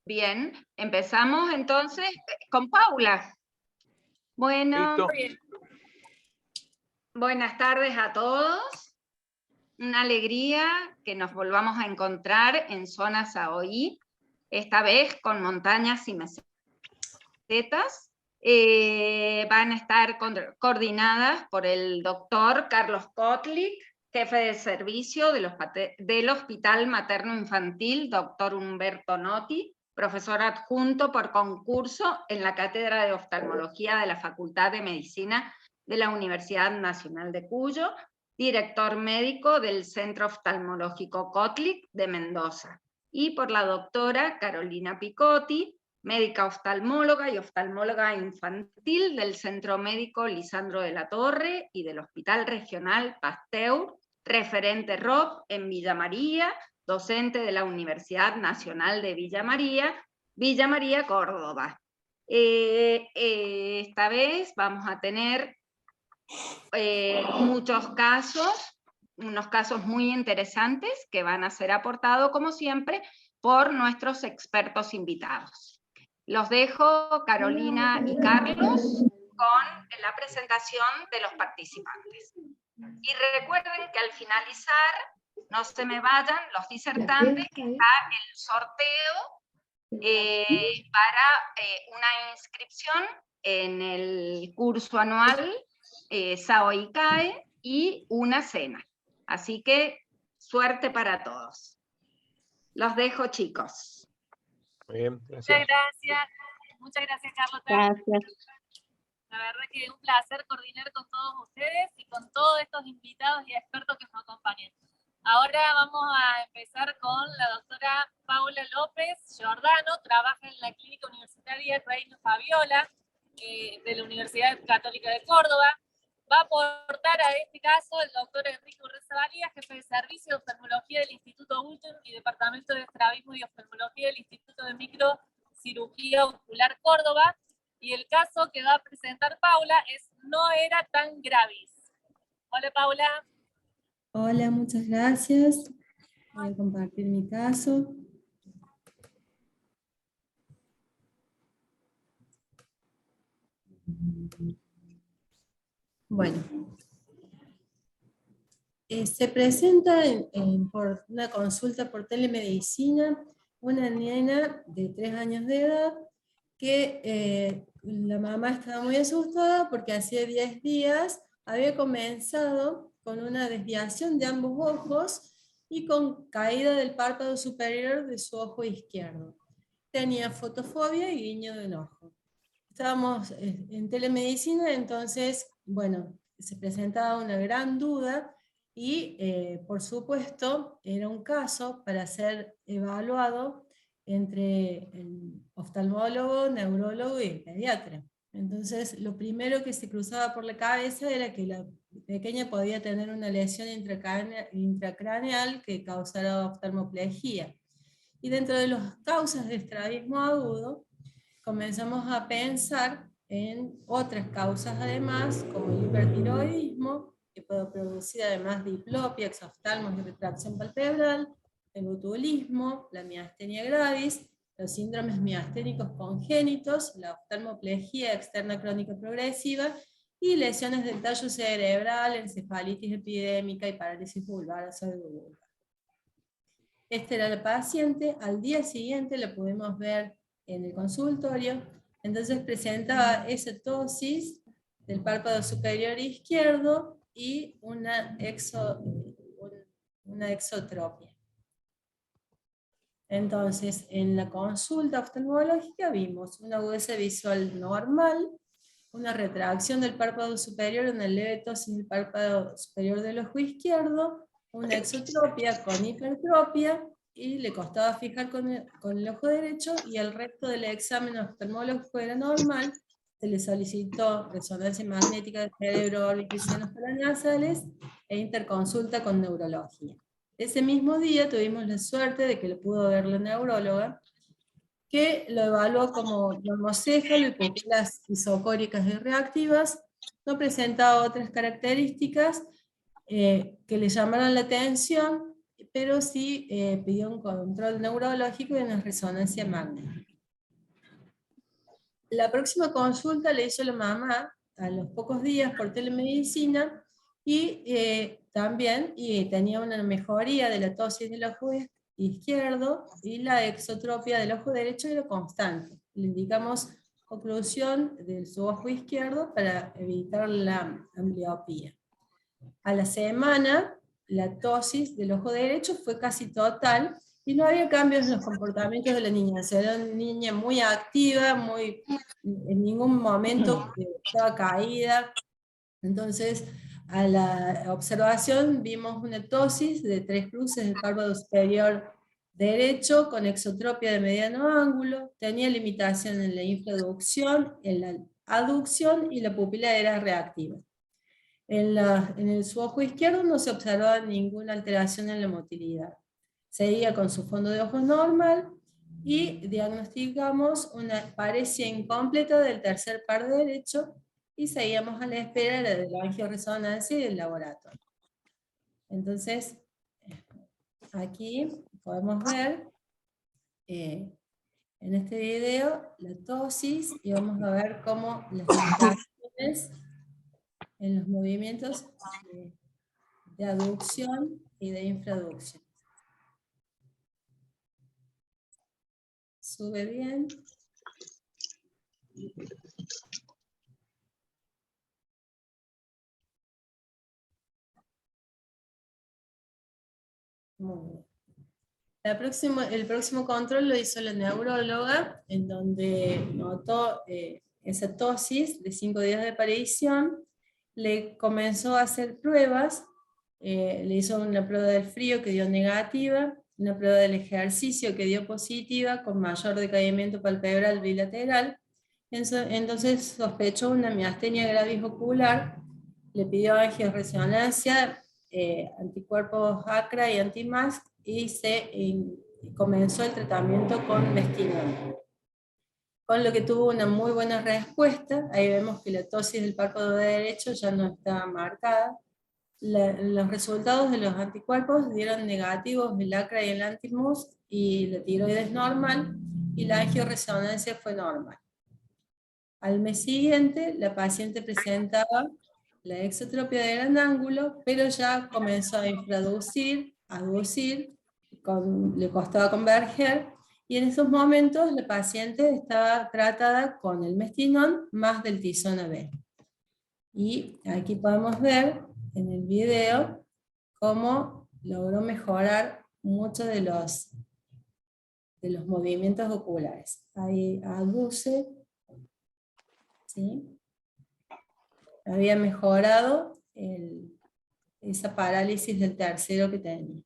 Bien, empezamos entonces con Paula. Bueno, Listo. buenas tardes a todos. Una alegría que nos volvamos a encontrar en Zona Saoí, esta vez con montañas y mesetas. Van a estar coordinadas por el doctor Carlos Kotlik, jefe de servicio del Hospital Materno Infantil, doctor Humberto Notti, profesor adjunto por concurso en la Cátedra de Oftalmología de la Facultad de Medicina de la Universidad Nacional de Cuyo, director médico del Centro Oftalmológico Kotlik de Mendoza, y por la doctora Carolina Picotti, médica oftalmóloga y oftalmóloga infantil del Centro Médico Lisandro de la Torre y del Hospital Regional Pasteur, referente ROP en Villa María, docente de la Universidad Nacional de Villa María, Córdoba. Esta vez vamos a tener muchos casos, unos casos muy interesantes que van a ser aportados, como siempre, por nuestros expertos invitados. Los dejo, Carolina y Carlos, con la presentación de los participantes. Y recuerden que al finalizar, no se me vayan los disertantes, que está el sorteo para una inscripción en el curso anual Saoí CAE y una cena. Así que suerte para todos. Los dejo, chicos. Muy bien, gracias. Muchas gracias, Carlos. Gracias. La verdad que es un placer coordinar con todos ustedes y con todos estos invitados y expertos que nos acompañan. Ahora vamos a empezar con la doctora Paula López Giordano, trabaja en la Clínica Universitaria Reina Fabiola de la Universidad Católica de Córdoba. Va a aportar a este caso el doctor Enrique Urreza Valía, jefe de servicio de oftalmología del Instituto Ultum y Departamento de Estrabismo y Oftalmología del Instituto de Microcirugía Ocular Córdoba. Y el caso que va a presentar Paula es No era tan gravis. Hola, Paula. Hola, muchas gracias. Voy a compartir mi caso. Bueno, se presenta por una consulta por telemedicina una nena de 3 años de edad que la mamá estaba muy asustada porque hacía 10 días había comenzado con una desviación de ambos ojos y con caída del párpado superior de su ojo izquierdo. Tenía fotofobia y guiño del ojo. Estábamos en telemedicina, entonces, bueno, se presentaba una gran duda y, por supuesto, era un caso para ser evaluado entre el oftalmólogo, neurólogo y el pediatra. Entonces, lo primero que se cruzaba por la cabeza era que la pequeña podía tener una lesión intracraneal que causara oftalmoplegia. Y dentro de las causas de estrabismo agudo, comenzamos a pensar en otras causas además, como el hipertiroidismo, que puede producir además diplopia, exoftalmos y retracción palpebral, el botulismo, la miastenia gravis, los síndromes miasténicos congénitos, la oftalmoplegia externa crónica progresiva y lesiones del tallo cerebral, encefalitis epidémica y parálisis vulvar o pseudovulvar. Esta era la paciente, al día siguiente la pudimos ver en el consultorio, entonces presentaba exotosis del párpado superior izquierdo y una exotropia. Entonces, en la consulta oftalmológica vimos una agudeza visual normal, una retracción del párpado superior, una leve tosis del párpado superior del ojo izquierdo, una exotropia con hipertropia, y le costaba fijar con el ojo derecho, y el resto del examen oftalmológico era normal. Se le solicitó resonancia magnética del cerebro, órbitas y senos paranasales e interconsulta con neurología. Ese mismo día tuvimos la suerte de que lo pudo ver la neuróloga, que lo evaluó como normocéfalo y pupilas isocóricas y reactivas. No presentaba otras características que le llamaron la atención, pero sí pidió un control neurológico y una resonancia magnética. La próxima consulta le hizo la mamá a los pocos días por telemedicina y también tenía una mejoría de la tosis del ojo izquierdo y la exotropia del ojo derecho era constante. Le indicamos oclusión de su ojo izquierdo para evitar la ambliopía. A la semana, la tosis del ojo derecho fue casi total y no había cambios en los comportamientos de la niña. O sea, era una niña muy activa, en ningún momento estaba caída. Entonces, a la observación vimos una tosis de 3 cruces del párpado superior derecho con exotropia de mediano ángulo, tenía limitación en la infraducción, en la aducción y la pupila era reactiva. En su ojo izquierdo no se observaba ninguna alteración en la motilidad. Seguía con su fondo de ojos normal y diagnosticamos una paresia incompleta del tercer par derecho y seguíamos a la espera de la angioresonancia y del laboratorio. Entonces, aquí podemos ver en este video la tosis y vamos a ver cómo las limitaciones en los movimientos de aducción y de infraducción. Sube bien. Muy bien. El próximo control lo hizo la neuróloga, en donde notó esa tosis de 5 días de aparición, le comenzó a hacer pruebas, le hizo una prueba del frío que dio negativa, una prueba del ejercicio que dio positiva, con mayor decaimiento palpebral bilateral, entonces sospechó una miastenia gravis ocular, le pidió angioresonancia, anticuerpos ACRA y anti-MASC, y comenzó el tratamiento con mesquinol. Con lo que tuvo una muy buena respuesta. Ahí vemos que la tosis del párpado derecho ya no está marcada. Los resultados de los anticuerpos dieron negativos el ACRA y el anti-MUSC, y la tiroides normal, y la angioresonancia fue normal. Al mes siguiente, la paciente presentaba la exotropia de gran ángulo, pero ya comenzó a infraducir, aducir, le costaba converger, y en esos momentos la paciente estaba tratada con el mestinón más del Tizona B. Y aquí podemos ver en el video cómo logró mejorar muchos de los movimientos oculares. Ahí aduce, ¿sí? Había mejorado esa parálisis del tercero que tenía.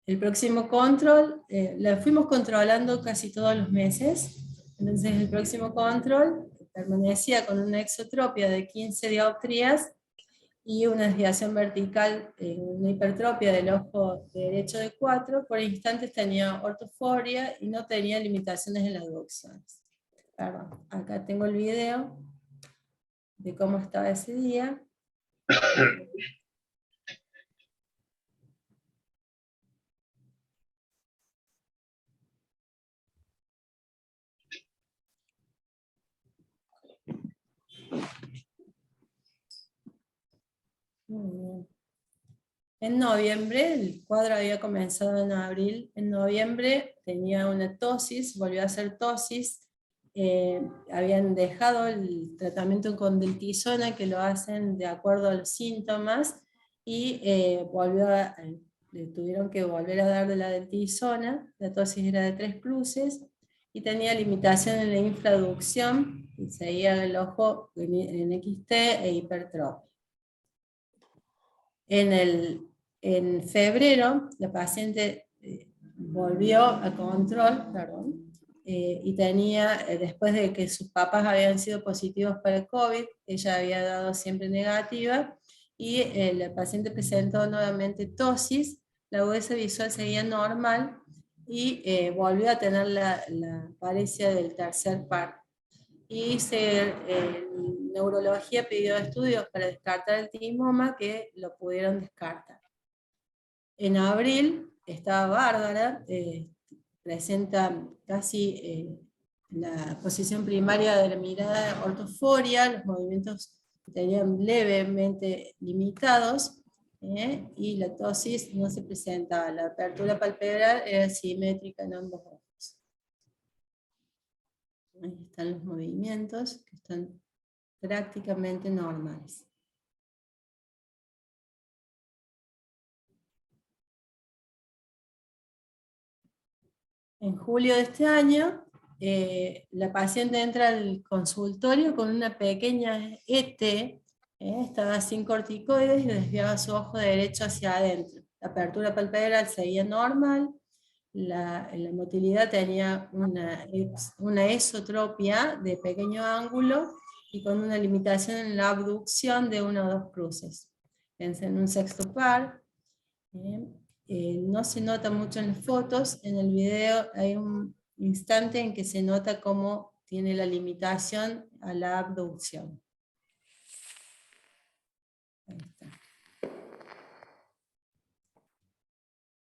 El próximo control, la fuimos controlando casi todos los meses, entonces el próximo control permanecía con una exotropia de 15 dioptrías y una desviación vertical, una hipertropia del ojo derecho de 4, por instantes tenía ortoforia y no tenía limitaciones en las aducciones. Perdón, acá tengo el video de cómo estaba ese día. Muy bien. En noviembre, el cuadro había comenzado en abril, en noviembre tenía una tosis, volvió a hacer tosis, habían dejado el tratamiento con deltizona, que lo hacen de acuerdo a los síntomas, y le tuvieron que volver a dar de la deltizona, la tosis era de 3 cruces, y tenía limitación en la infraducción, y seguía el ojo en XT e hipertropia. En febrero, la paciente volvió a control, y tenía, después de que sus papás habían sido positivos para el COVID, ella había dado siempre negativa, y la paciente presentó nuevamente tosis, la agudeza visual seguía normal, y volvió a tener la paresia del tercer par. Y neurología pidió estudios para descartar el timoma, que lo pudieron descartar. En abril estaba bárbara, presenta casi la posición primaria de la mirada ortoforia, los movimientos estarían levemente limitados, y la ptosis no se presentaba. La apertura palpebral era simétrica en ambos ojos. Ahí están los movimientos, que están prácticamente normales. En julio de este año, la paciente entra al consultorio con una pequeña ET, estaba sin corticoides y desviaba su ojo derecho hacia adentro. La apertura palpebral seguía normal, la motilidad tenía una esotropia de pequeño ángulo y con una limitación en la abducción de 1 o 2 cruces. En un sexto par. No se nota mucho en las fotos, en el video hay un instante en que se nota cómo tiene la limitación a la abducción. Ahí está.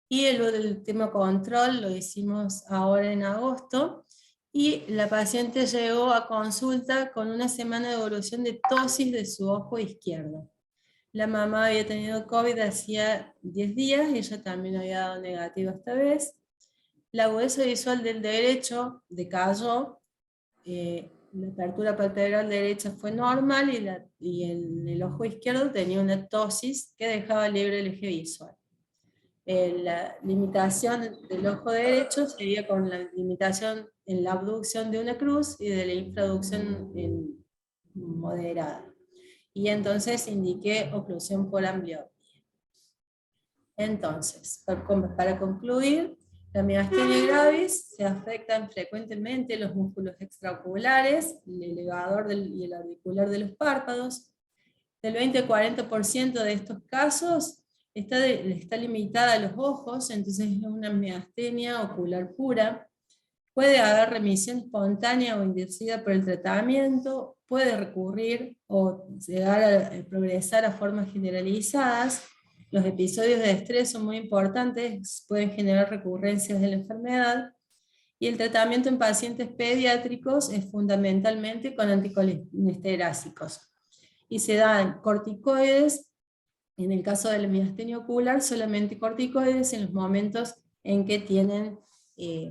Y el tema control lo hicimos ahora en agosto, y la paciente llegó a consulta con 1 semana de evolución de ptosis de su ojo izquierdo. La mamá había tenido COVID hacía 10 días, y ella también había dado negativo esta vez. La agudeza visual del derecho decayó, la apertura palpebral derecha fue normal, y en el ojo izquierdo tenía una ptosis que dejaba libre el eje visual. La limitación del ojo derecho sería con la limitación en la abducción de una cruz y de la infraducción moderada. Y entonces indiqué oclusión por ambliopía. Entonces, para concluir, la miastenia gravis se afectan frecuentemente los músculos extraoculares, el elevador y el auricular de los párpados. Del 20 al 40% de estos casos está limitada a los ojos, entonces es una miastenia ocular pura. Puede haber remisión espontánea o inducida por el tratamiento, puede recurrir o llegar a progresar a formas generalizadas. Los episodios de estrés son muy importantes, pueden generar recurrencias de la enfermedad, y el tratamiento en pacientes pediátricos es fundamentalmente con anticolinestérásicos. Y se dan corticoides, en el caso de la miastenia ocular, solamente corticoides en los momentos en que tienen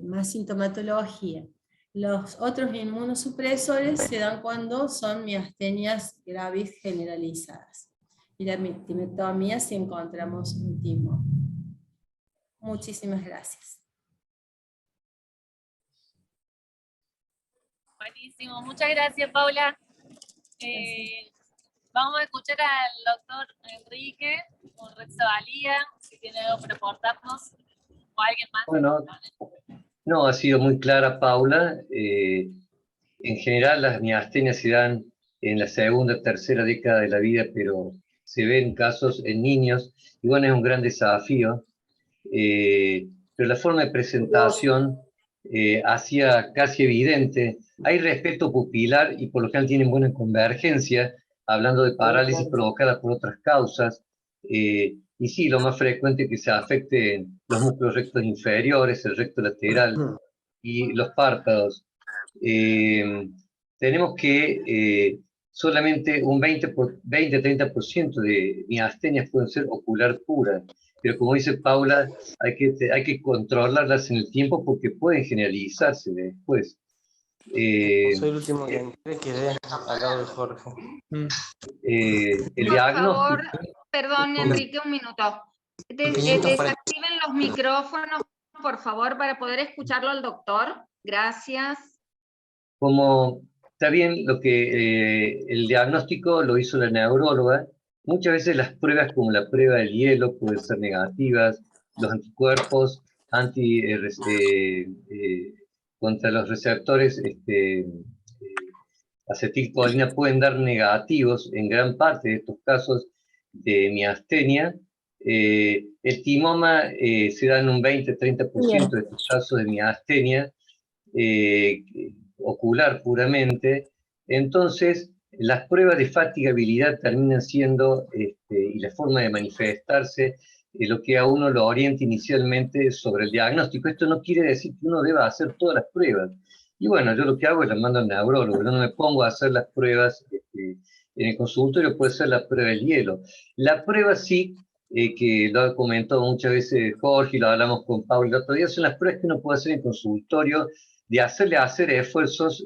más sintomatología. Los otros inmunosupresores se dan cuando son miastenias gravis generalizadas. Y la mimetectomía si encontramos un timo. Muchísimas gracias. Buenísimo, muchas gracias, Paula. Vamos a escuchar al doctor Enrique Urrezabala, si tiene algo para aportarnos, o alguien más. Bueno, no, ha sido muy clara Paula. En general las miastenias se dan en la segunda, tercera década de la vida, pero se ven casos en niños, y bueno, es un gran desafío. Pero la forma de presentación hacía casi evidente. Hay respeto pupilar y por lo general tienen buena convergencia, hablando de parálisis provocada por otras causas. Y sí, lo más frecuente es que se afecten los músculos rectos inferiores, el recto lateral y los párpados. Tenemos que solamente un 20-30% de miastenias pueden ser ocular puras, pero como dice Paula, hay que controlarlas en el tiempo porque pueden generalizarse después. Soy el último que entré, quedé acá de Jorge. El Por diagnóstico. favor, perdón, Enrique, un minuto. Desactiven los micrófonos, por favor, para poder escucharlo al doctor. Gracias. Como está bien lo que el diagnóstico lo hizo la neuróloga, muchas veces las pruebas como la prueba del hielo pueden ser negativas, los anticuerpos contra los receptores acetilcolina pueden dar negativos en gran parte de estos casos de miastenia. El timoma se da en un 20-30% de estos casos de miastenia ocular puramente. Entonces, las pruebas de fatigabilidad terminan siendo, y la forma de manifestarse, lo que a uno lo orienta inicialmente sobre el diagnóstico. Esto no quiere decir que uno deba hacer todas las pruebas. Y bueno, yo lo que hago es la mando al neurólogo, yo no me pongo a hacer las pruebas en el consultorio, puede ser la prueba del hielo. La prueba sí, que lo ha comentado muchas veces Jorge, y lo hablamos con Pablo el otro día, son las pruebas que uno puede hacer en consultorio, de hacer esfuerzos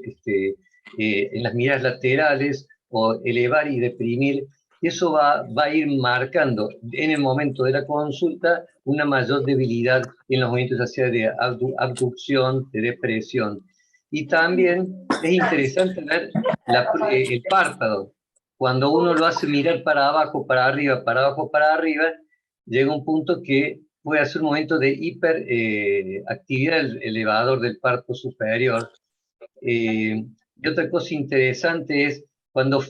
en las miradas laterales, o elevar y deprimir. Eso va a ir marcando en el momento de la consulta una mayor debilidad en los movimientos, ya sea de abducción, de depresión. Y también es interesante ver el párpado. Cuando uno lo hace mirar para abajo, para arriba, para abajo, para arriba, llega un punto que puede hacer un momento de hiperactividad el elevador del párpado superior. Y otra cosa interesante es cuando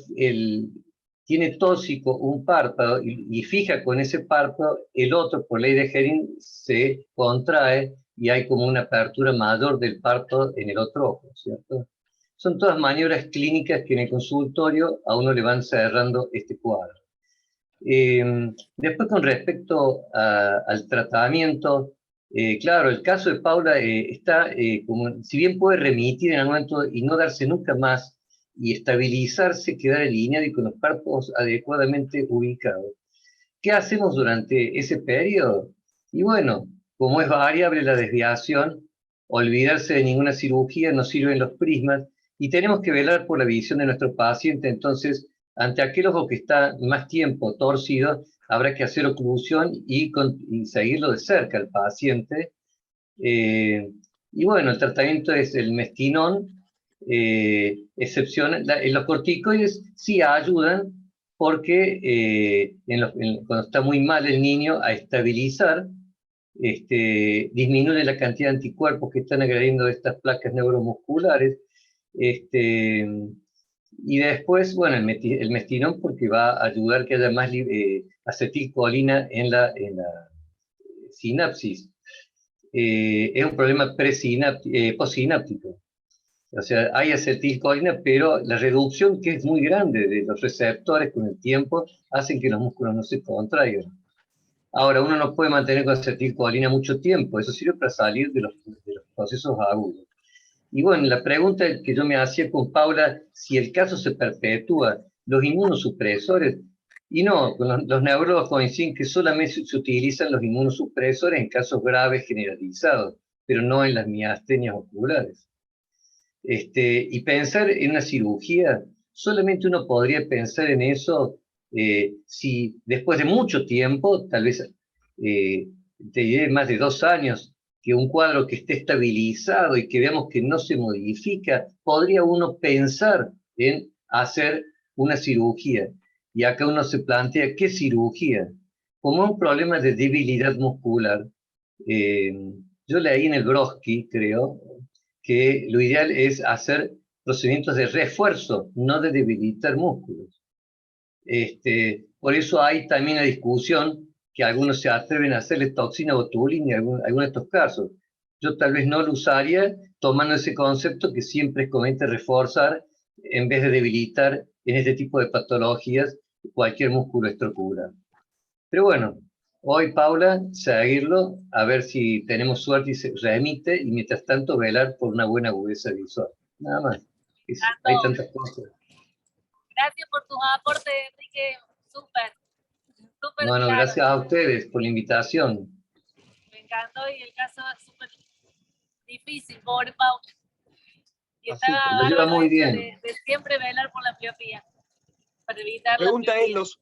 tiene tóxico un párpado y fija con ese párpado, el otro, por ley de Hering, se contrae y hay como una apertura mayor del párpado en el otro ojo, ¿cierto? Son todas maniobras clínicas que en el consultorio a uno le van cerrando este cuadro. Después, con respecto al tratamiento, claro, el caso de Paula está, como, si bien puede remitir en algún momento y no darse nunca más, y estabilizarse, quedar alineado y con los párpados adecuadamente ubicados. ¿Qué hacemos durante ese periodo? Y bueno, como es variable la desviación, olvidarse de ninguna cirugía, nos sirven los prismas, y tenemos que velar por la visión de nuestro paciente. Entonces, ante aquel ojo que está más tiempo torcido, habrá que hacer oclusión y seguirlo de cerca al paciente. Y bueno, el tratamiento es el mestinón, excepción. Los corticoides sí ayudan porque cuando está muy mal el niño, a estabilizar, disminuye la cantidad de anticuerpos que están agrediendo estas placas neuromusculares. Y después, bueno, el mestinón, porque va a ayudar que haya más acetilcolina en la sinapsis. Es un problema postsináptico. O sea, hay acetilcolina, pero la reducción, que es muy grande de los receptores con el tiempo, hacen que los músculos no se contraigan. Ahora, uno no puede mantener con acetilcolina mucho tiempo, eso sirve para salir de los procesos agudos. Y bueno, la pregunta que yo me hacía con Paula, si el caso se perpetúa, los inmunosupresores, y no, los neurólogos coinciden que solamente se utilizan los inmunosupresores en casos graves generalizados, pero no en las miastenias oculares. Y pensar en una cirugía, solamente uno podría pensar en eso si después de mucho tiempo, tal vez te diré más de 2 años, que un cuadro que esté estabilizado y que veamos que no se modifica, podría uno pensar en hacer una cirugía. Y acá uno se plantea, ¿qué cirugía? Como un problema de debilidad muscular. Yo leí en el Brodsky, creo, que lo ideal es hacer procedimientos de refuerzo, no de debilitar músculos. Por eso hay también la discusión que algunos se atreven a hacerle toxina botulina en algunos de estos casos. Yo tal vez no lo usaría, tomando ese concepto que siempre es conveniente reforzar en vez de debilitar en este tipo de patologías cualquier músculo extraocular. Pero bueno, hoy, Paula, seguirlo, a ver si tenemos suerte y se remite, y mientras tanto velar por una buena agudeza visual. Nada más. Hay tantas cosas. Gracias por tus aportes, Enrique. Súper. Bueno, claro. gracias a ustedes por la invitación. Me encantó, y el caso es súper difícil, pobre Paula. Y Lo lleva muy bien. De siempre velar por la miopía, para evitar la pregunta la miopía. Es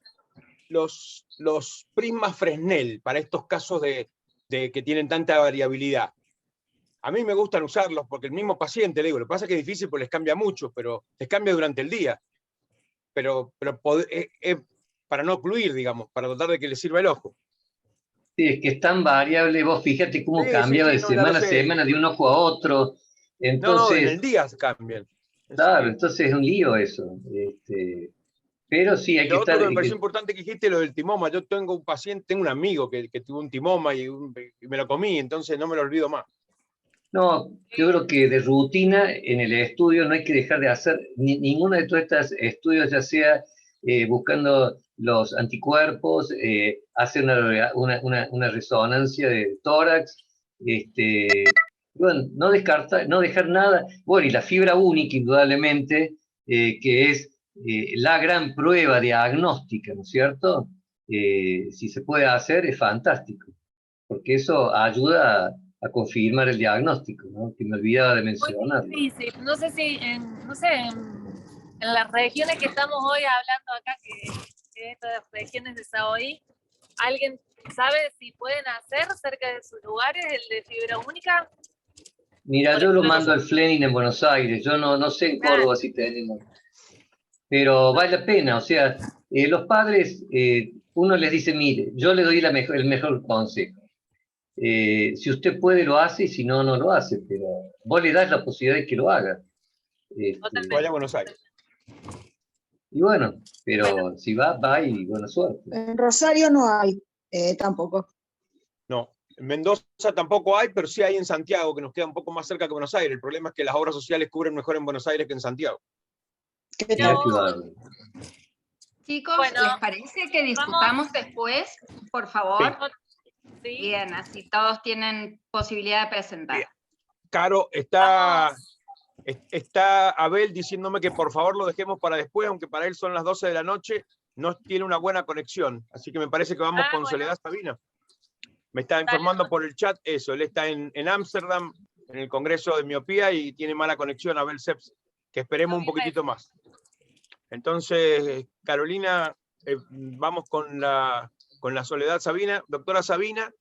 los prismas Fresnel para estos casos de que tienen tanta variabilidad. A mí me gustan usarlos porque el mismo paciente, le digo, lo que pasa es que es difícil porque les cambia mucho, pero les cambia durante el día. Pero para no ocluir, digamos, para tratar de que les sirva el ojo. Sí, es que es tan variable, vos fíjate cómo cambiaba de semana a semana, de un ojo a otro. Entonces, en el día cambian. Claro, entonces es un lío eso. Pero sí, hay que estar... Lo otro que me pareció importante que dijiste, lo del timoma. Yo tengo un paciente, tengo un amigo que tuvo un timoma y me lo comí, entonces no me lo olvido más. No, yo creo que de rutina en el estudio no hay que dejar de hacer ninguno de todos estos estudios, ya sea buscando los anticuerpos, hacer una resonancia de tórax, Bueno, no descartar, no dejar nada. Bueno, y la fibra única, indudablemente, que es la gran prueba diagnóstica, ¿no es cierto? Si se puede hacer, es fantástico, porque eso ayuda a confirmar el diagnóstico, ¿no? Que me olvidaba de mencionarlo. Muy difícil. No sé si no sé, en las regiones que estamos hoy hablando acá, que estas regiones de Saoí, ¿alguien sabe si pueden hacer cerca de sus lugares el de fibra única? Mira, yo lo mando al Flenin en Buenos Aires, yo no sé en Córdoba si tenemos, pero vale la pena, o sea, los padres, uno les dice, mire, yo le doy el mejor consejo. Si usted puede lo hace y si no, no lo hace, pero vos le das la posibilidad de que lo haga. Vaya a Buenos Aires. Y bueno, pero si va y buena suerte. En Rosario no hay, tampoco. No, en Mendoza tampoco hay, pero sí hay en Santiago, que nos queda un poco más cerca que Buenos Aires. El problema es que las obras sociales cubren mejor en Buenos Aires que en Santiago. Chicos, Bueno, ¿les parece que discutamos después, por favor? Sí. Bien, así todos tienen posibilidad de presentar. Bien. Caro, está Abel diciéndome que por favor lo dejemos para después, aunque para él son las 12 de la noche, no tiene una buena conexión. Así que me parece que vamos con Soledad Sabina. Me está informando por el chat eso, él está en Ámsterdam, en el Congreso de Miopía, y tiene mala conexión, Abel Seps, que esperemos un poquitito más. Entonces, Carolina, vamos con la Soledad Sabina. Doctora Sabina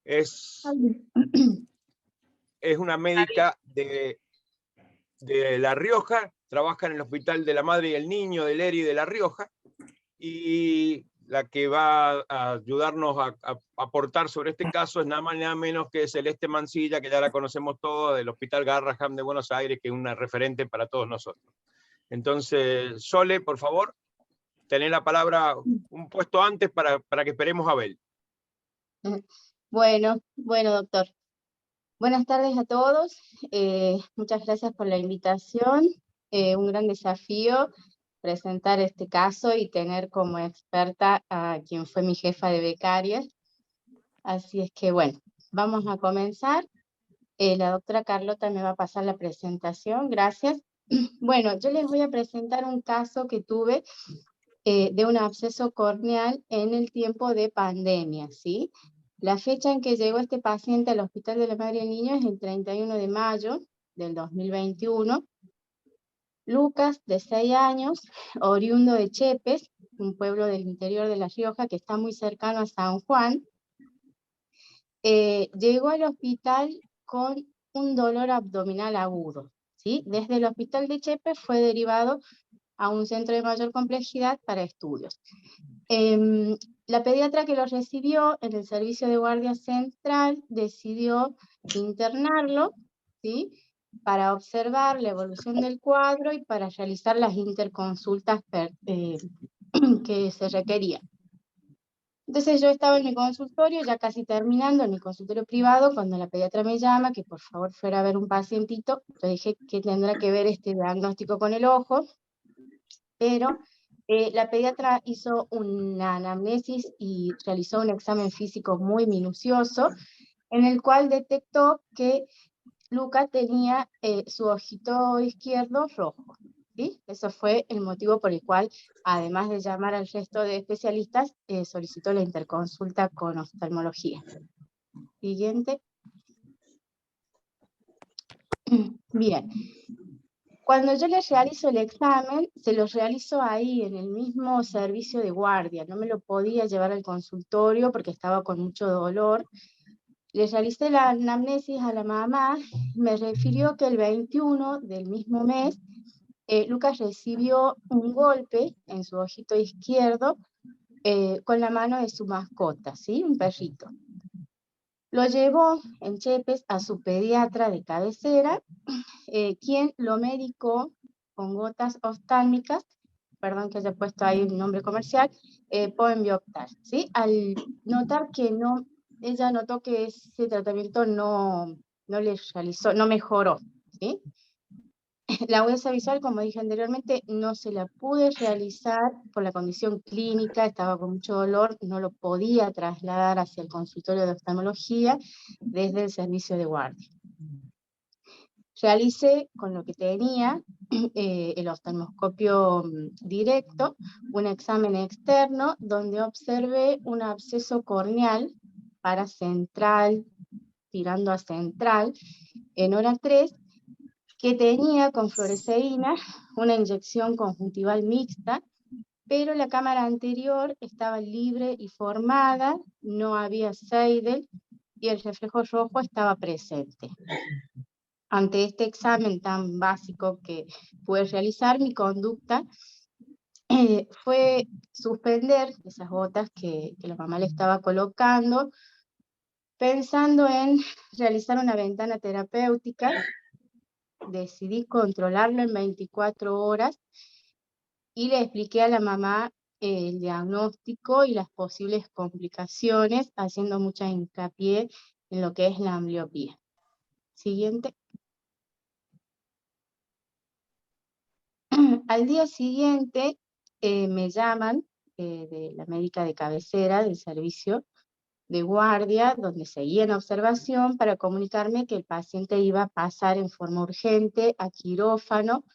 es una médica de La Rioja, trabaja en el Hospital de la Madre y el Niño del ERI de La Rioja, y la que va a ayudarnos a aportar sobre este caso es nada más nada menos que Celeste Mancilla, que ya la conocemos todos, del Hospital Garrahan de Buenos Aires, que es una referente para todos nosotros. Entonces, Sole, por favor, tenés la palabra un puesto antes para que esperemos a Abel. Bueno, doctor. Buenas tardes a todos. Muchas gracias por la invitación. Un gran desafío presentar este caso y tener como experta a quien fue mi jefa de becarias. Así es que bueno, vamos a comenzar. La doctora Carlota me va a pasar la presentación. Gracias. Bueno, yo les voy a presentar un caso que tuve de un absceso corneal en el tiempo de pandemia, ¿sí? La fecha en que llegó este paciente al Hospital de la Madre y el Niño es el 31 de mayo del 2021. Lucas, de 6 años, oriundo de Chepes, un pueblo del interior de La Rioja que está muy cercano a San Juan, llegó al hospital con un dolor abdominal agudo, ¿sí? Desde el hospital de Chepes fue derivado a un centro de mayor complejidad para estudios. La pediatra que lo recibió en el servicio de guardia central decidió internarlo, ¿sí? Para observar la evolución del cuadro y para realizar las interconsultas que se requerían. Entonces yo estaba en mi consultorio, ya casi terminando, en mi consultorio privado, cuando la pediatra me llama, que por favor fuera a ver un pacientito. Yo dije que tendrá que ver este diagnóstico con el ojo, pero la pediatra hizo una anamnesis y realizó un examen físico muy minucioso, en el cual detectó que Luca tenía su ojito izquierdo rojo, ¿sí? Eso fue el motivo por el cual, además de llamar al resto de especialistas, solicitó la interconsulta con oftalmología. Siguiente. Bien. Cuando yo le realizo el examen, se lo realizo ahí, en el mismo servicio de guardia. No me lo podía llevar al consultorio porque estaba con mucho dolor. Le realicé la anamnesis a la mamá, me refirió que el 21 del mismo mes, Lucas recibió un golpe en su ojito izquierdo con la mano de su mascota, ¿sí? Un perrito. Lo llevó en Chepes a su pediatra de cabecera, quien lo medicó con gotas oftálmicas, perdón que haya puesto ahí un nombre comercial, Poenvioctal, ¿sí? Al notar que no, ella notó que ese tratamiento no le realizó, no mejoró, ¿sí? La huesa visual, como dije anteriormente, no se la pude realizar por la condición clínica, estaba con mucho dolor, no lo podía trasladar hacia el consultorio de oftalmología desde el servicio de guardia. Realicé con lo que tenía el oftalmoscopio directo, un examen externo donde observé un absceso corneal para central, tirando a central, en hora 3, que tenía con fluoresceína una inyección conjuntival mixta, pero la cámara anterior estaba libre y formada, no había Seidel y el reflejo rojo estaba presente. Ante este examen tan básico que pude realizar, mi conducta fue suspender esas gotas que la mamá le estaba colocando, pensando en realizar una ventana terapéutica. Decidí controlarlo en 24 horas y le expliqué a la mamá el diagnóstico y las posibles complicaciones, haciendo mucha hincapié en lo que es la ambliopía. Siguiente. Al día siguiente me llaman de la médica de cabecera del servicio de guardia, donde seguía en observación, para comunicarme que el paciente iba a pasar en forma urgente a quirófano,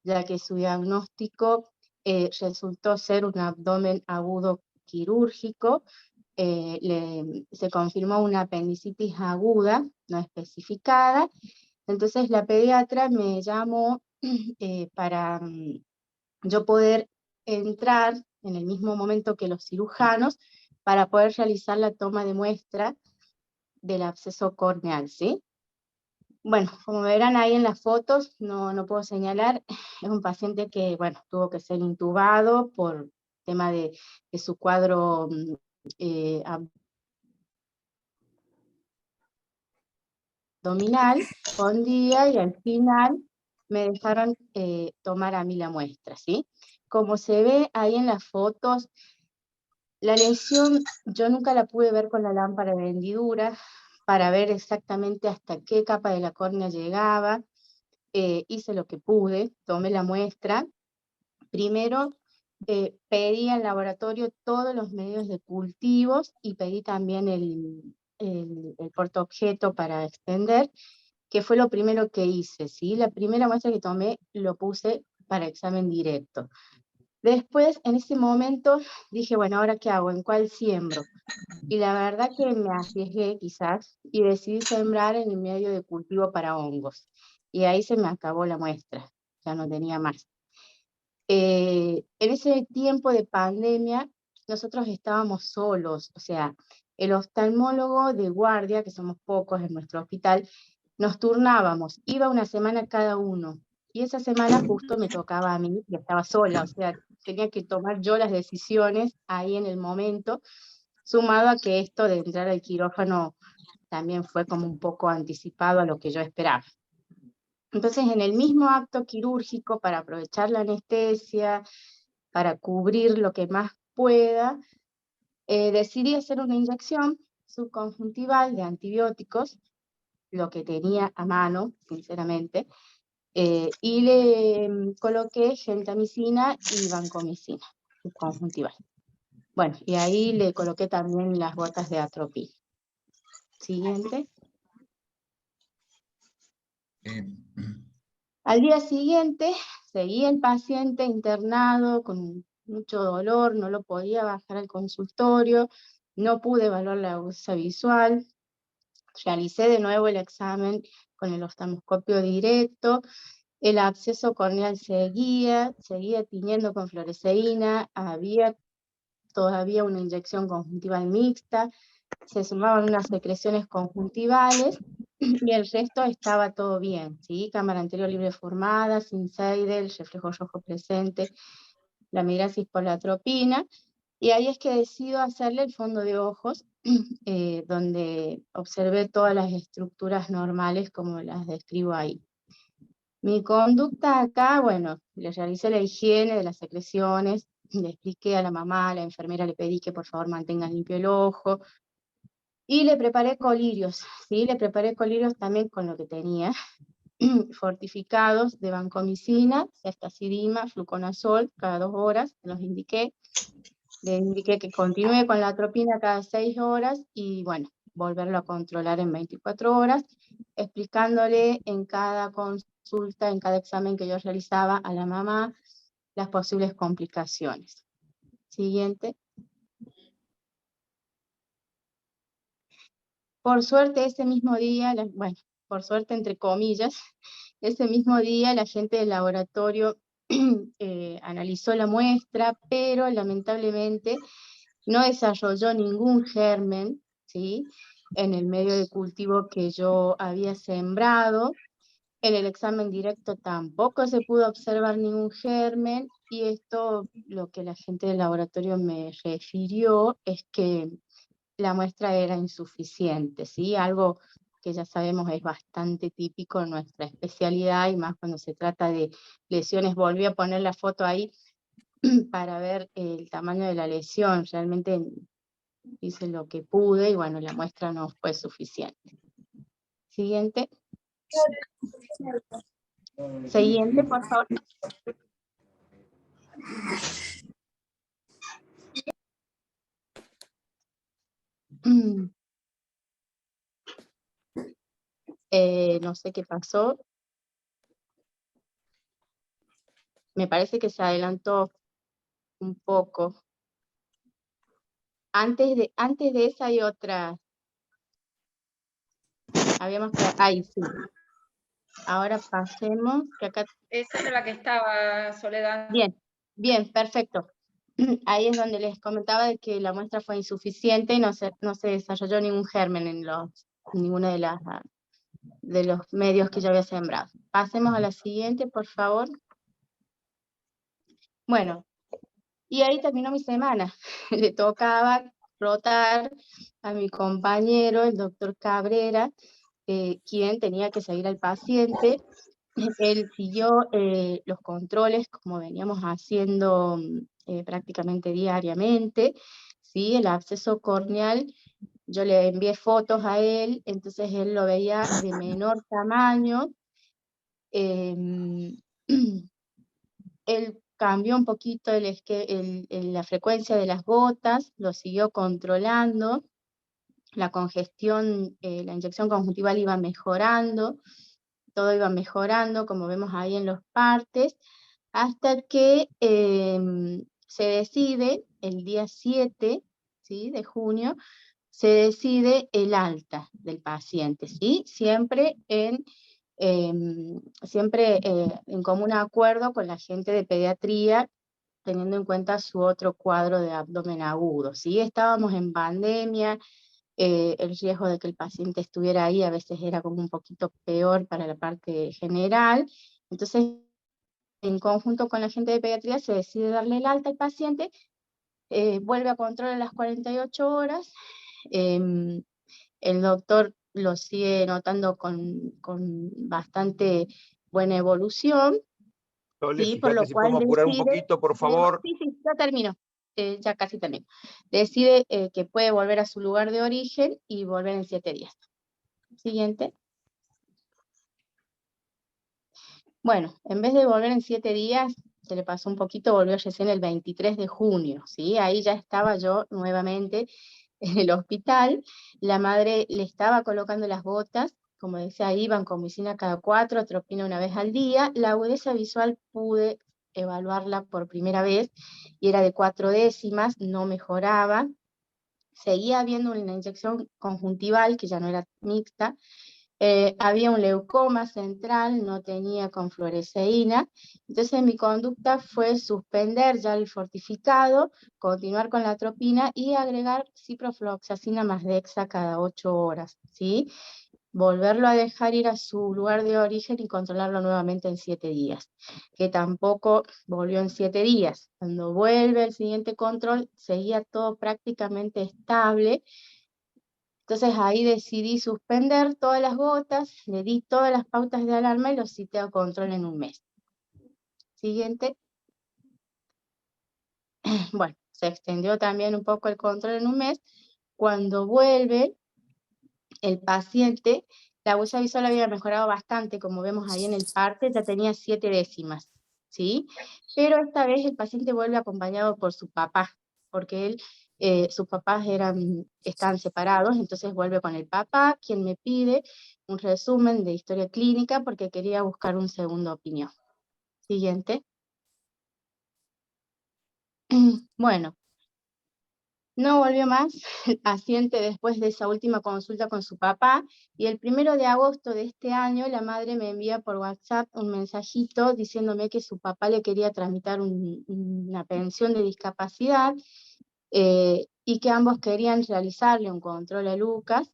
ya que su diagnóstico resultó ser un abdomen agudo quirúrgico. Se confirmó una apendicitis aguda, no especificada. Entonces la pediatra me llamó para yo poder entrar en el mismo momento que los cirujanos para poder realizar la toma de muestra del absceso corneal, ¿sí? Bueno, como verán ahí en las fotos, no puedo señalar, es un paciente que, bueno, tuvo que ser intubado por tema de su cuadro abdominal, con día, y al final me dejaron tomar a mí la muestra, ¿sí? Como se ve ahí en las fotos, la lesión yo nunca la pude ver con la lámpara de hendidura para ver exactamente hasta qué capa de la córnea llegaba. Hice lo que pude, tomé la muestra. Primero pedí al laboratorio todos los medios de cultivos y pedí también el portaobjeto para extender, que fue lo primero que hice, ¿sí? La primera muestra que tomé lo puse para examen directo. Después, en ese momento, dije, bueno, ¿ahora qué hago? ¿En cuál siembro? Y la verdad que me arriesgué quizás y decidí sembrar en el medio de cultivo para hongos. Y ahí se me acabó la muestra, ya no tenía más. En ese tiempo de pandemia, nosotros estábamos solos, o sea, el oftalmólogo de guardia, que somos pocos en nuestro hospital, nos turnábamos, iba una semana cada uno, y esa semana justo me tocaba a mí, y estaba sola, o sea, tenía que tomar yo las decisiones ahí en el momento, sumado a que esto de entrar al quirófano también fue como un poco anticipado a lo que yo esperaba. Entonces, en el mismo acto quirúrgico, para aprovechar la anestesia, para cubrir lo que más pueda, decidí hacer una inyección subconjuntival de antibióticos, lo que tenía a mano, sinceramente, y le coloqué gentamicina y vancomicina subconjuntival. Bueno, y ahí le coloqué también las gotas de atropina. Siguiente. Al día siguiente, seguía el paciente internado con mucho dolor, no lo podía bajar al consultorio, no pude evaluar la aguza visual, realicé de nuevo el examen con el oftalmoscopio directo, el absceso corneal seguía tiñendo con fluoresceína, había todavía una inyección conjuntival mixta, se sumaban unas secreciones conjuntivales, y el resto estaba todo bien, ¿sí? Cámara anterior libre formada, sin Seidel, reflejo rojo presente, la mirasis por la atropina, y ahí es que decido hacerle el fondo de ojos, donde observé todas las estructuras normales como las describo ahí. Mi conducta acá, bueno, le realicé la higiene de las secreciones, le expliqué a la mamá, a la enfermera le pedí que por favor mantengan limpio el ojo, y le preparé colirios, ¿sí? Le preparé colirios también con lo que tenía, fortificados de vancomicina, ceftazidima, fluconazol, cada 2 horas, los indiqué. Le indiqué que continúe con la atropina cada 6 horas, y bueno, volverlo a controlar en 24 horas, explicándole en cada consulta, en cada examen que yo realizaba a la mamá, las posibles complicaciones. Siguiente. Por suerte ese mismo día, bueno, por suerte entre comillas, ese mismo día la gente del laboratorio analizó la muestra, pero lamentablemente no desarrolló ningún germen, ¿sí?, en el medio de cultivo que yo había sembrado. En el examen directo tampoco se pudo observar ningún germen, y esto, lo que la gente del laboratorio me refirió, es que la muestra era insuficiente, ¿sí? Algo que ya sabemos es bastante típico en nuestra especialidad, y más cuando se trata de lesiones. Volví a poner la foto ahí para ver el tamaño de la lesión. Realmente hice lo que pude, y bueno, la muestra no fue suficiente. Siguiente. Siguiente, por favor. No sé qué pasó. Me parece que se adelantó un poco. Antes de esa hay otra. Habíamos que... Ahí sí. Ahora pasemos, que acá... Esa era la que estaba, Soledad. Bien, bien, perfecto. Ahí es donde les comentaba de que la muestra fue insuficiente y no se desarrolló ningún germen en ninguno de los medios que yo había sembrado. Pasemos a la siguiente, por favor. Bueno, y ahí terminó mi semana. Le tocaba rotar a mi compañero, el doctor Cabrera, quien tenía que seguir al paciente. Él siguió los controles como veníamos haciendo prácticamente diariamente, ¿sí? El absceso corneal, yo le envié fotos a él, entonces él lo veía de menor tamaño. Él cambió un poquito la frecuencia de las gotas, lo siguió controlando, la congestión, la inyección conjuntival iba mejorando, todo iba mejorando, como vemos ahí en los partes, hasta que se decide, el día 7, ¿sí?, de junio, se decide el alta del paciente, ¿sí? Siempre en común acuerdo con la gente de pediatría, teniendo en cuenta su otro cuadro de abdomen agudo, ¿sí? Estábamos en pandemia, el riesgo de que el paciente estuviera ahí a veces era como un poquito peor para la parte general. Entonces, en conjunto con la gente de pediatría, se decide darle el alta al paciente, vuelve a control a las 48 horas, el doctor lo sigue notando con bastante buena evolución, Sole, ¿sí? Por fíjate lo si cual podemos apurar un decide, poquito, por favor. sí, ya termino, ya casi termino, decide que puede volver a su lugar de origen y volver en 7 días. Siguiente. Bueno, en vez de volver en 7 días, se le pasó un poquito, volvió recién el 23 de junio, ¿sí? Ahí ya estaba yo nuevamente en el hospital, la madre le estaba colocando las gotas, como decía, ahí iban con medicina cada 4, atropina una vez al día. La agudeza visual pude evaluarla por primera vez, y era de 4 décimas, no mejoraba. Seguía habiendo una inyección conjuntival, que ya no era mixta. Había un leucoma central, no tenía confluoresceína. Entonces mi conducta fue suspender ya el fortificado, continuar con la atropina y agregar ciprofloxacina más dexa cada 8 horas, ¿sí? Volverlo a dejar ir a su lugar de origen y controlarlo nuevamente en 7 días, que tampoco volvió en 7 días. Cuando vuelve el siguiente control, seguía todo prácticamente estable. Entonces ahí decidí suspender todas las gotas, le di todas las pautas de alarma y los cité a control en un mes. Siguiente. Bueno, se extendió también un poco el control en un mes. Cuando vuelve el paciente, la agudeza visual había mejorado bastante, como vemos ahí en el parte, ya tenía 7 décimas, ¿sí? Pero esta vez el paciente vuelve acompañado por su papá, porque él sus papás están separados, entonces vuelve con el papá, quien me pide un resumen de historia clínica porque quería buscar una segunda opinión. Siguiente. Bueno, no volvió más, asiente después de esa última consulta con su papá, y el 1 de agosto de este año la madre me envía por WhatsApp un mensajito diciéndome que su papá le quería tramitar una pensión de discapacidad, y que ambos querían realizarle un control a Lucas.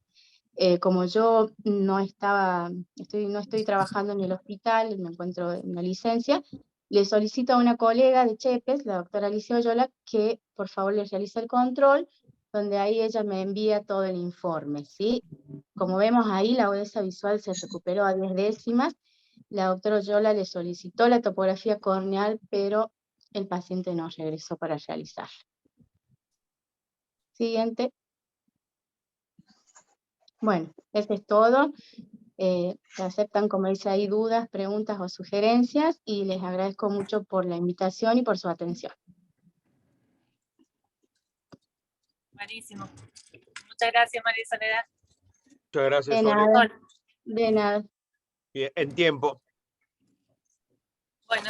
Como yo no estoy trabajando en el hospital, me encuentro en una licencia, le solicito a una colega de Chepes, la doctora Alicia Oyola, que por favor le realice el control, donde ahí ella me envía todo el informe, ¿sí? Como vemos ahí, la agudeza visual se recuperó a 10 décimas, la doctora Oyola le solicitó la topografía corneal, pero el paciente no regresó para realizarla. Siguiente. Bueno, eso es todo. Se aceptan, como dice ahí, dudas, preguntas o sugerencias, y les agradezco mucho por la invitación y por su atención. Buenísimo. Muchas gracias, María Soledad. Muchas gracias, De Sole. nada. De nada. Bien, en tiempo. Bueno,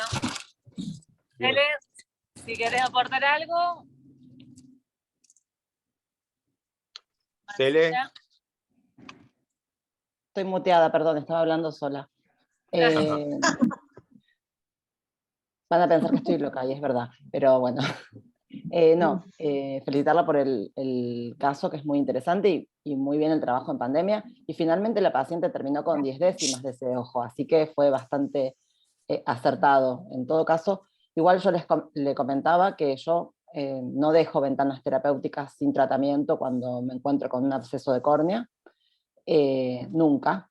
Bien. Cele, si querés aportar algo. Cele. Marcela. Estoy muteada, perdón, estaba hablando sola. Van a pensar que estoy loca, y es verdad, pero bueno. Felicitarla por el caso, que es muy interesante, y muy bien el trabajo en pandemia. Y finalmente la paciente terminó con 10 décimas de ese ojo, así que fue bastante acertado. En todo caso, igual yo le comentaba que yo no dejo ventanas terapéuticas sin tratamiento cuando me encuentro con un absceso de córnea. Nunca.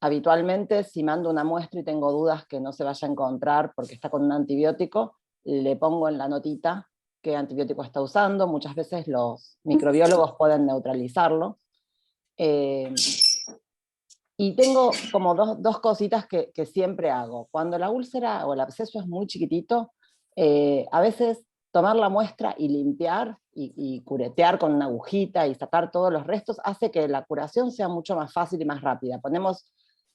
Habitualmente, si mando una muestra y tengo dudas que no se vaya a encontrar porque está con un antibiótico, le pongo en la notita qué antibiótico está usando. Muchas veces los microbiólogos pueden neutralizarlo. Y tengo como dos cositas que siempre hago. Cuando la úlcera o el absceso es muy chiquitito, a veces tomar la muestra y limpiar y curetear con una agujita y sacar todos los restos hace que la curación sea mucho más fácil y más rápida. Ponemos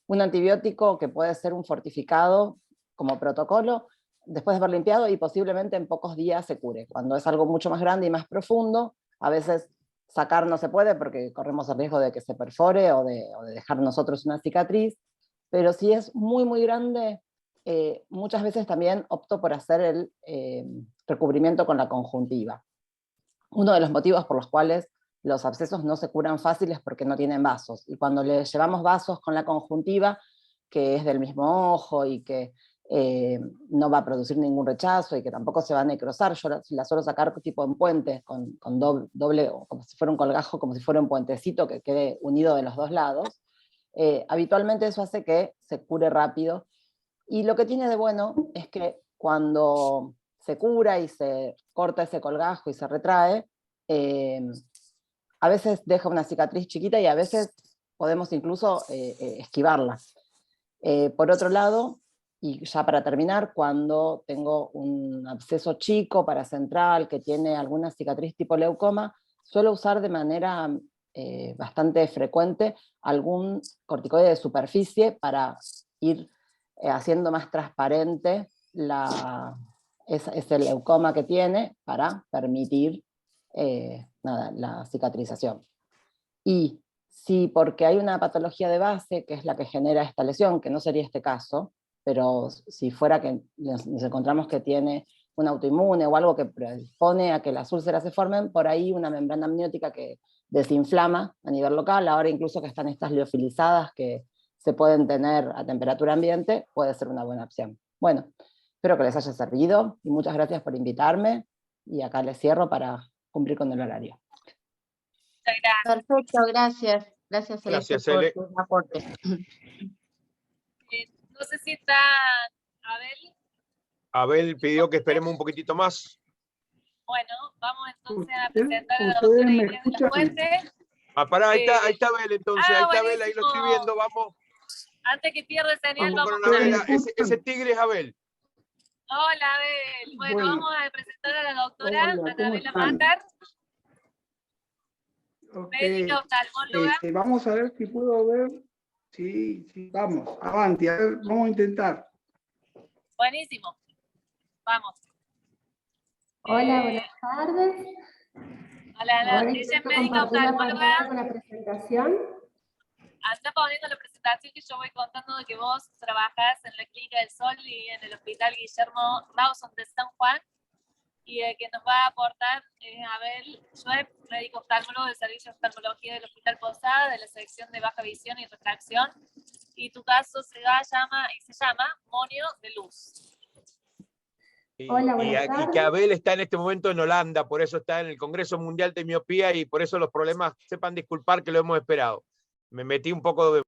un antibiótico que puede ser un fortificado como protocolo, después de haber limpiado, y posiblemente en pocos días se cure. Cuando es algo mucho más grande y más profundo, a veces sacar no se puede porque corremos el riesgo de que se perfore o de dejar nosotros una cicatriz, pero si es muy, muy grande, muchas veces también opto por hacer el recubrimiento con la conjuntiva. Uno de los motivos por los cuales los abscesos no se curan fáciles es porque no tienen vasos, y cuando le llevamos vasos con la conjuntiva, que es del mismo ojo y que no va a producir ningún rechazo y que tampoco se va a necrosar, yo la suelo sacar tipo en puentes, con doble, como si fuera un colgajo, como si fuera un puentecito que quede unido de los dos lados. Habitualmente eso hace que se cure rápido, y lo que tiene de bueno es que cuando se cura y se corta ese colgajo y se retrae, a veces deja una cicatriz chiquita y a veces podemos incluso esquivarla. Por otro lado, y ya para terminar, cuando tengo un absceso chico paracentral que tiene alguna cicatriz tipo leucoma, suelo usar de manera bastante frecuente algún corticoide de superficie para ir haciendo más transparente ese leucoma que tiene, para permitir la cicatrización. Y si porque hay una patología de base, que es la que genera esta lesión, que no sería este caso, pero si fuera que nos encontramos que tiene un autoinmune o algo que predispone a que las úlceras se formen, por ahí una membrana amniótica que desinflama a nivel local, ahora incluso que están estas liofilizadas que se pueden tener a temperatura ambiente, puede ser una buena opción. Bueno, espero que les haya servido, y muchas gracias por invitarme, y acá les cierro para cumplir con el horario. Perfecto, gracias. Gracias, Celeste, Gracias, Cele. por tu aporte. No sé si está Abel. Abel pidió que esperemos un poquitito más. Bueno, vamos entonces a presentar a la doctora Inés de la Fuente. Pará, ahí está Abel entonces, ahí está Abel, ahí lo estoy viendo, vamos. Antes que pierda señal, Vamos con Abel, ese tigre es Abel. Hola, Abel. Bueno, vamos a presentar a la doctora Anabela Matar. Ok. médica oftalmóloga. Vamos a ver si puedo ver. Sí, sí, vamos, avanti, a ver, vamos a intentar. Buenísimo. Vamos. Hola, buenas tardes. Hola, Ahora ella es intento médica compartir la oftalmóloga. pantalla con la presentación. Anda poniendo la presentación que yo voy contando de que vos trabajás en la Clínica del Sol y en el Hospital Guillermo Rawson de San Juan, y el que nos va a aportar es Abel Schweb, médico oftalmólogo del Servicio de Oftalmología del Hospital Posada, de la sección de baja visión y refracción, y tu caso se llama monio de luz. Hola, buenas Y tardes. que Abel está en este momento en Holanda, por eso está en el Congreso Mundial de Miopía y por eso los problemas, sepan disculpar que lo hemos esperado. Me metí un poco de...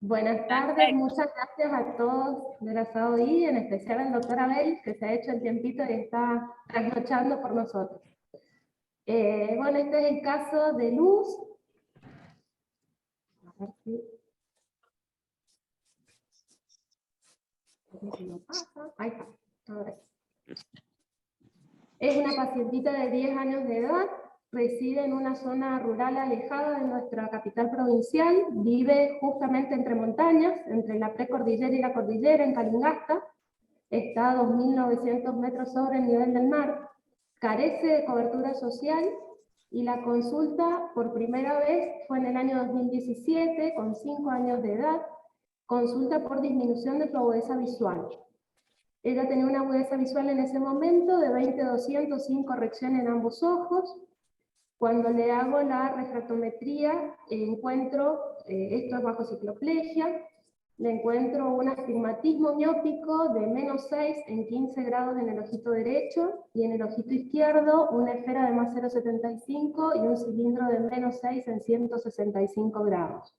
Buenas tardes, muchas gracias a todos de la SAOI, en especial al doctor Abel, que se ha hecho el tiempito y está trasnochando por nosotros. Bueno, este es el caso de Luz. A ver si no pasa. Ahí está. Ahora sí. Es una pacientita de 10 años de edad, reside en una zona rural alejada de nuestra capital provincial, vive justamente entre montañas, entre la precordillera y la cordillera, en Calingasta, está a 2.900 metros sobre el nivel del mar, carece de cobertura social, y la consulta por primera vez fue en el año 2017, con 5 años de edad, consulta por disminución de su agudeza visual. Ella tenía una agudeza visual en ese momento de 20/200 sin corrección en ambos ojos. Cuando le hago la refractometría, encuentro, esto es bajo cicloplegia, le encuentro un astigmatismo miópico de -6 en 15 grados en el ojito derecho, y en el ojito izquierdo una esfera de +0,75 y un cilindro de -6 en 165 grados.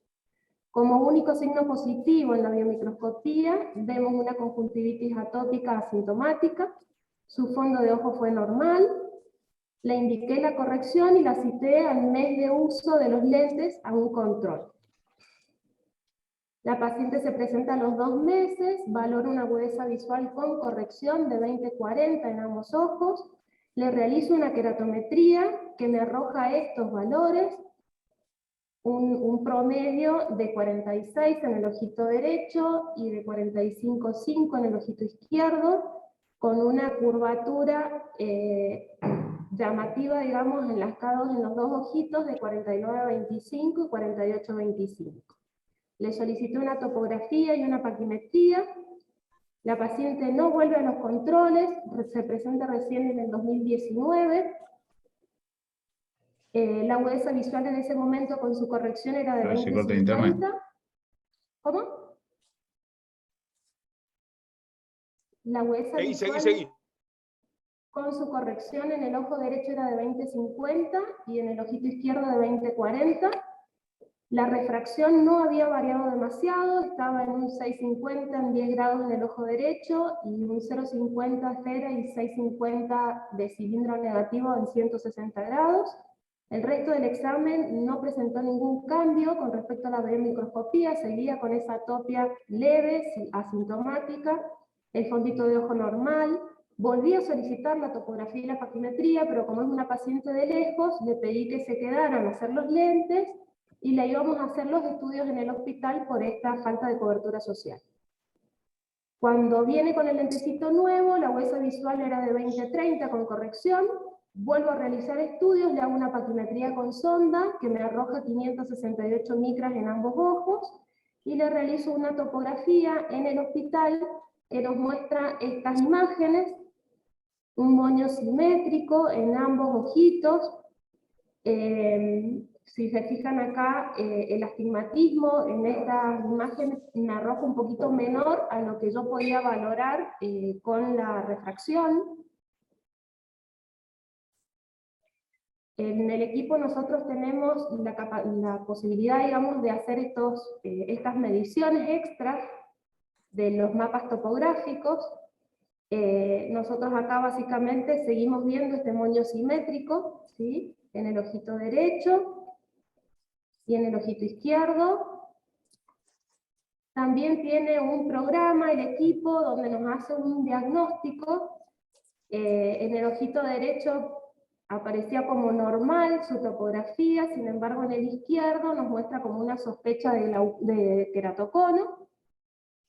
Como único signo positivo en la biomicroscopía, vemos una conjuntivitis atópica asintomática, su fondo de ojo fue normal, le indiqué la corrección y la cité al mes de uso de los lentes a un control. La paciente se presenta a los 2 meses, valora una agudeza visual con corrección de 20/40 en ambos ojos, le realizo una queratometría que me arroja estos valores, un promedio de 46 en el ojito derecho y de 45,5 en el ojito izquierdo, con una curvatura llamativa, digamos, en las K2 en los dos ojitos de 49/25 y 48/25. Le solicité una topografía y una paquimetría. La paciente no vuelve a los controles, se presenta recién en el 2019. La agudeza visual en ese momento con su corrección era de 20/50. ¿Cómo? La agudeza visual Seguí. Con su corrección en el ojo derecho era de 20/50 y en el ojito izquierdo de 20/40. La refracción no había variado demasiado, estaba en un 6,50 en 10 grados en el ojo derecho y un 0,50 esfera y 6,50 de cilindro negativo en 160 grados. El resto del examen no presentó ningún cambio con respecto a la biomicroscopía, seguía con esa atopia leve, asintomática, el fondito de ojo normal. Volví a solicitar la topografía y la paquimetría, pero como es una paciente de lejos, le pedí que se quedaran a hacer los lentes y le íbamos a hacer los estudios en el hospital por esta falta de cobertura social. Cuando viene con el lentecito nuevo, la agudeza visual era de 20/30 con corrección, vuelvo a realizar estudios, le hago una paquimetría con sonda que me arroja 568 micras en ambos ojos, y le realizo una topografía en el hospital que nos muestra estas imágenes, un moño simétrico en ambos ojitos. Si se fijan acá, el astigmatismo en esta imagen me arroja un poquito menor a lo que yo podía valorar con la refracción. En el equipo nosotros tenemos la posibilidad, digamos, de hacer estas mediciones extras de los mapas topográficos. Nosotros acá básicamente seguimos viendo este moño simétrico, ¿sí?, en el ojito derecho y en el ojito izquierdo. También tiene un programa el equipo donde nos hace un diagnóstico. En el ojito derecho aparecía como normal su topografía, sin embargo en el izquierdo nos muestra como una sospecha de queratocono.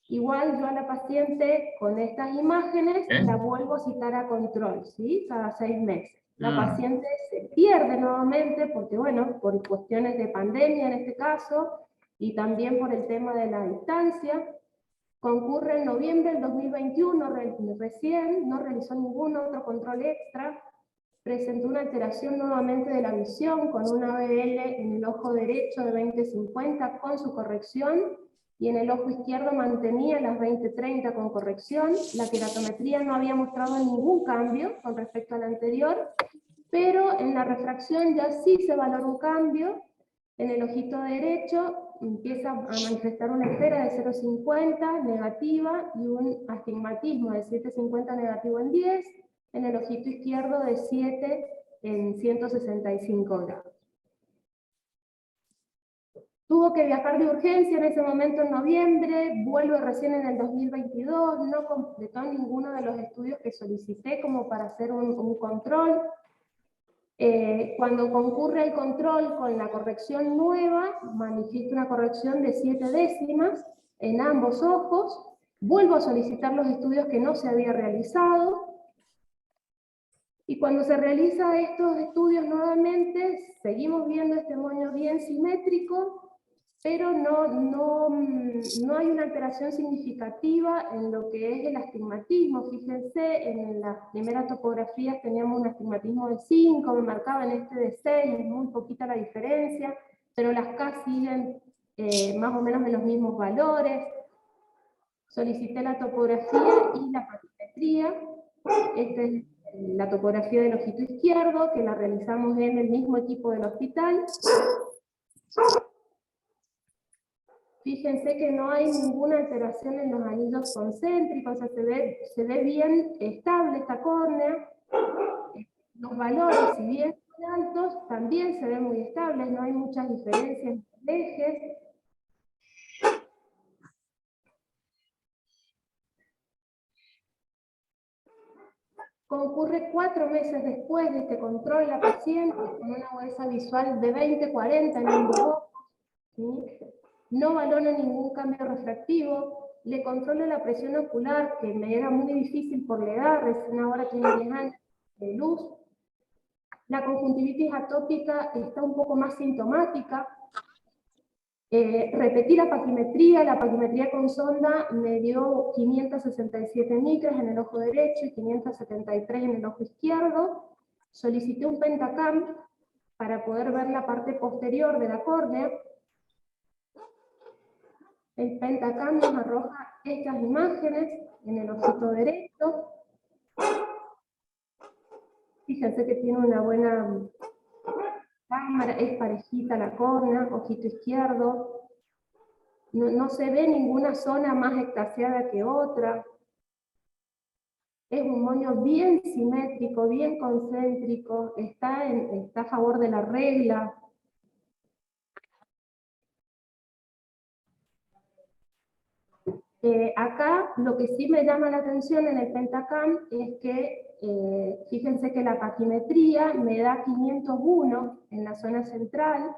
Igual yo a la paciente con estas imágenes la vuelvo a citar a control, ¿sí? Cada 6 meses. La paciente se pierde nuevamente porque, bueno, por cuestiones de pandemia en este caso, y también por el tema de la distancia. Concurre en noviembre del 2021, recién, no realizó ningún otro control extra, presentó una alteración nuevamente de la visión con una BL en el ojo derecho de 20/50 con su corrección, y en el ojo izquierdo mantenía las 20/30 con corrección. La queratometría no había mostrado ningún cambio con respecto a la anterior, pero en la refracción ya sí se valoró un cambio. En el ojito derecho empieza a manifestar una esfera de 0,50 negativa y un astigmatismo de 7,50 negativo en 10, en el ojito izquierdo de 7 en 165 grados. Tuvo que viajar de urgencia en ese momento en noviembre, vuelve recién en el 2022, no completó ninguno de los estudios que solicité como para hacer un control. Cuando concurre el control con la corrección nueva, manifiesta una corrección de 7 décimas en ambos ojos, vuelvo a solicitar los estudios que no se había realizado, y cuando se realizan estos estudios nuevamente, seguimos viendo este moño bien simétrico, pero no hay una alteración significativa en lo que es el astigmatismo. Fíjense, en las primeras topografías teníamos un astigmatismo de 5, me marcaban este de 6, es muy poquita la diferencia, pero las K siguen más o menos en los mismos valores. Solicité la topografía y la patimetría. Esta es la topografía del ojito izquierdo, que la realizamos en el mismo equipo del hospital. Fíjense que no hay ninguna alteración en los anillos concéntricos, o sea, se ve bien estable esta córnea. Los valores, si bien son altos, también se ven muy estables, no hay muchas diferencias entre ejes. Concurre 4 meses después de este control la paciente con una agudeza visual de 20/40 en ambos ojos, ¿sí? No valora ningún cambio refractivo, le controlo la presión ocular, que me era muy difícil por la edad, recién ahora tiene 10 años de luz. La conjuntivitis atópica está un poco más sintomática. Repetí la paquimetría con sonda me dio 567 micras en el ojo derecho y 573 en el ojo izquierdo. Solicité un pentacam para poder ver la parte posterior de la córnea. El pentacam nos arroja estas imágenes en el ojito derecho. Fíjense que tiene una buena cámara, es parejita la córnea, ojito izquierdo. No se ve ninguna zona más extasiada que otra. Es un moño bien simétrico, bien concéntrico, está a favor de la regla. Acá lo que sí me llama la atención en el pentacam es que, fíjense que la paquimetría me da 501 en la zona central,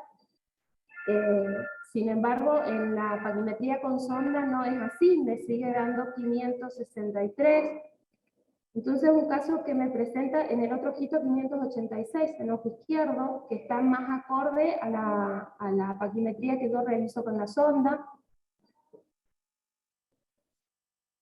sin embargo en la paquimetría con sonda no es así, me sigue dando 563, entonces un caso que me presenta en el otro ojito 586, en el ojo izquierdo, que está más acorde a la paquimetría que yo realizo con la sonda.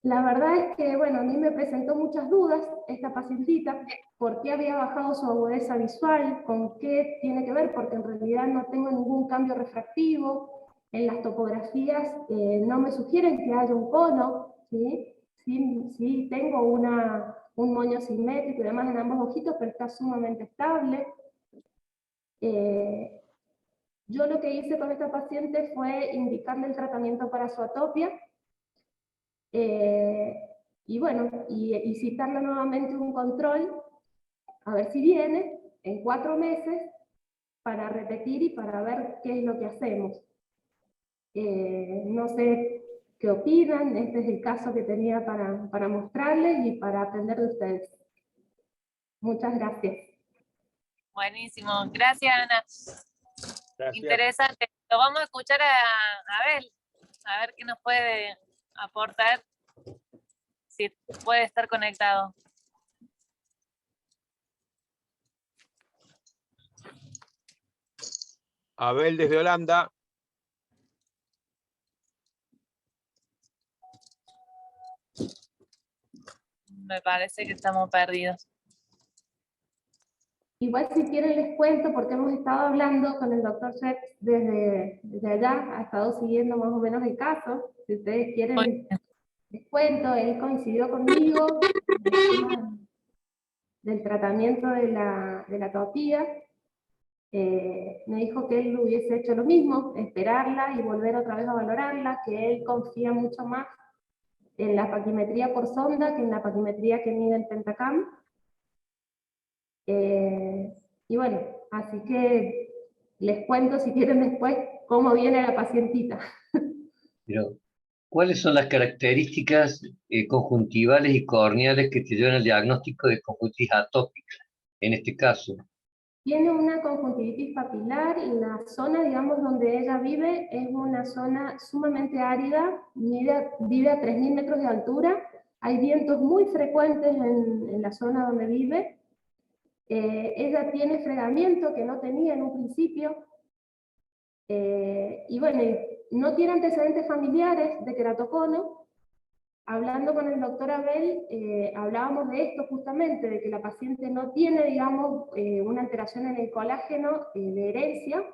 La verdad es que, bueno, a mí me presentó muchas dudas esta pacientita, por qué había bajado su agudeza visual, con qué tiene que ver, porque en realidad no tengo ningún cambio refractivo, en las topografías no me sugieren que haya un cono, ¿sí? Sí tengo un moño simétrico y demás en ambos ojitos, pero está sumamente estable. Yo lo que hice con esta paciente fue indicarle el tratamiento para su atopia, y bueno, y citarle nuevamente un control, a ver si viene, en 4 meses, para repetir y para ver qué es lo que hacemos. No sé qué opinan, este es el caso que tenía para mostrarles y para aprender de ustedes. Muchas gracias. Buenísimo. Gracias, Ana. Gracias. Interesante. Lo vamos a escuchar a Abel, a ver qué nos puede aportar, si puede estar conectado. Abel desde Holanda. Me parece que estamos perdidos. Igual si quieren les cuento, porque hemos estado hablando con el doctor Sheck desde allá, ha estado siguiendo más o menos el caso. Si ustedes quieren, les cuento, él coincidió conmigo en el tema del tratamiento de la atopía. Me dijo que él hubiese hecho lo mismo, esperarla y volver otra vez a valorarla, que él confía mucho más en la paquimetría por sonda que en la paquimetría que mide el Pentacam. Y bueno, así que les cuento si quieren después cómo viene la pacientita. Pero, ¿cuáles son las características conjuntivales y corneales que te llevan al diagnóstico de conjuntivitis atópica, en este caso? Tiene una conjuntivitis papilar y la zona, digamos, donde ella vive es una zona sumamente árida, vive a 3.000 metros de altura, hay vientos muy frecuentes en la zona donde vive. Ella tiene fregamiento que no tenía en un principio, y bueno, no tiene antecedentes familiares de queratocono. Hablando con el doctor Abel, hablábamos de esto justamente, de que la paciente no tiene, digamos, una alteración en el colágeno de herencia,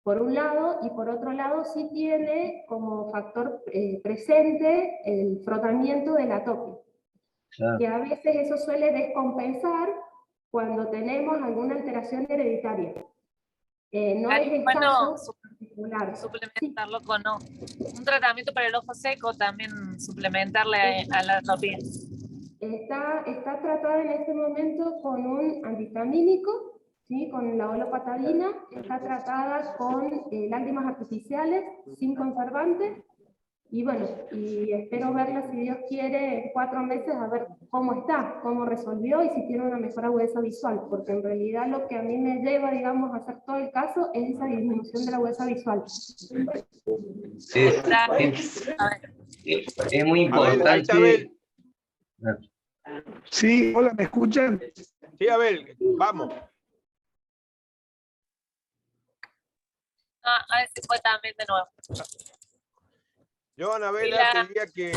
por un lado, y por otro lado sí tiene como factor presente el frotamiento de la atopia. Claro. Que a veces eso suele descompensar cuando tenemos alguna alteración hereditaria. No es el Bueno, caso particular. suplementarlo con un tratamiento para el ojo seco, también suplementarle a la atopía. Está tratada en este momento con un antihistamínico, ¿sí? Con la olopatalina, está tratada con lágrimas artificiales, sin conservantes, y bueno, y espero verla, si Dios quiere, en 4 meses, a ver cómo está, cómo resolvió y si tiene una mejor agudeza visual, porque en realidad lo que a mí me lleva, digamos, a hacer todo el caso es esa disminución de la agudeza visual. Es muy importante. Ahí está Abel. Sí, hola, ¿me escuchan? Sí, Abel, vamos. A ver si fue también de nuevo. Yo, Anabela, te diría que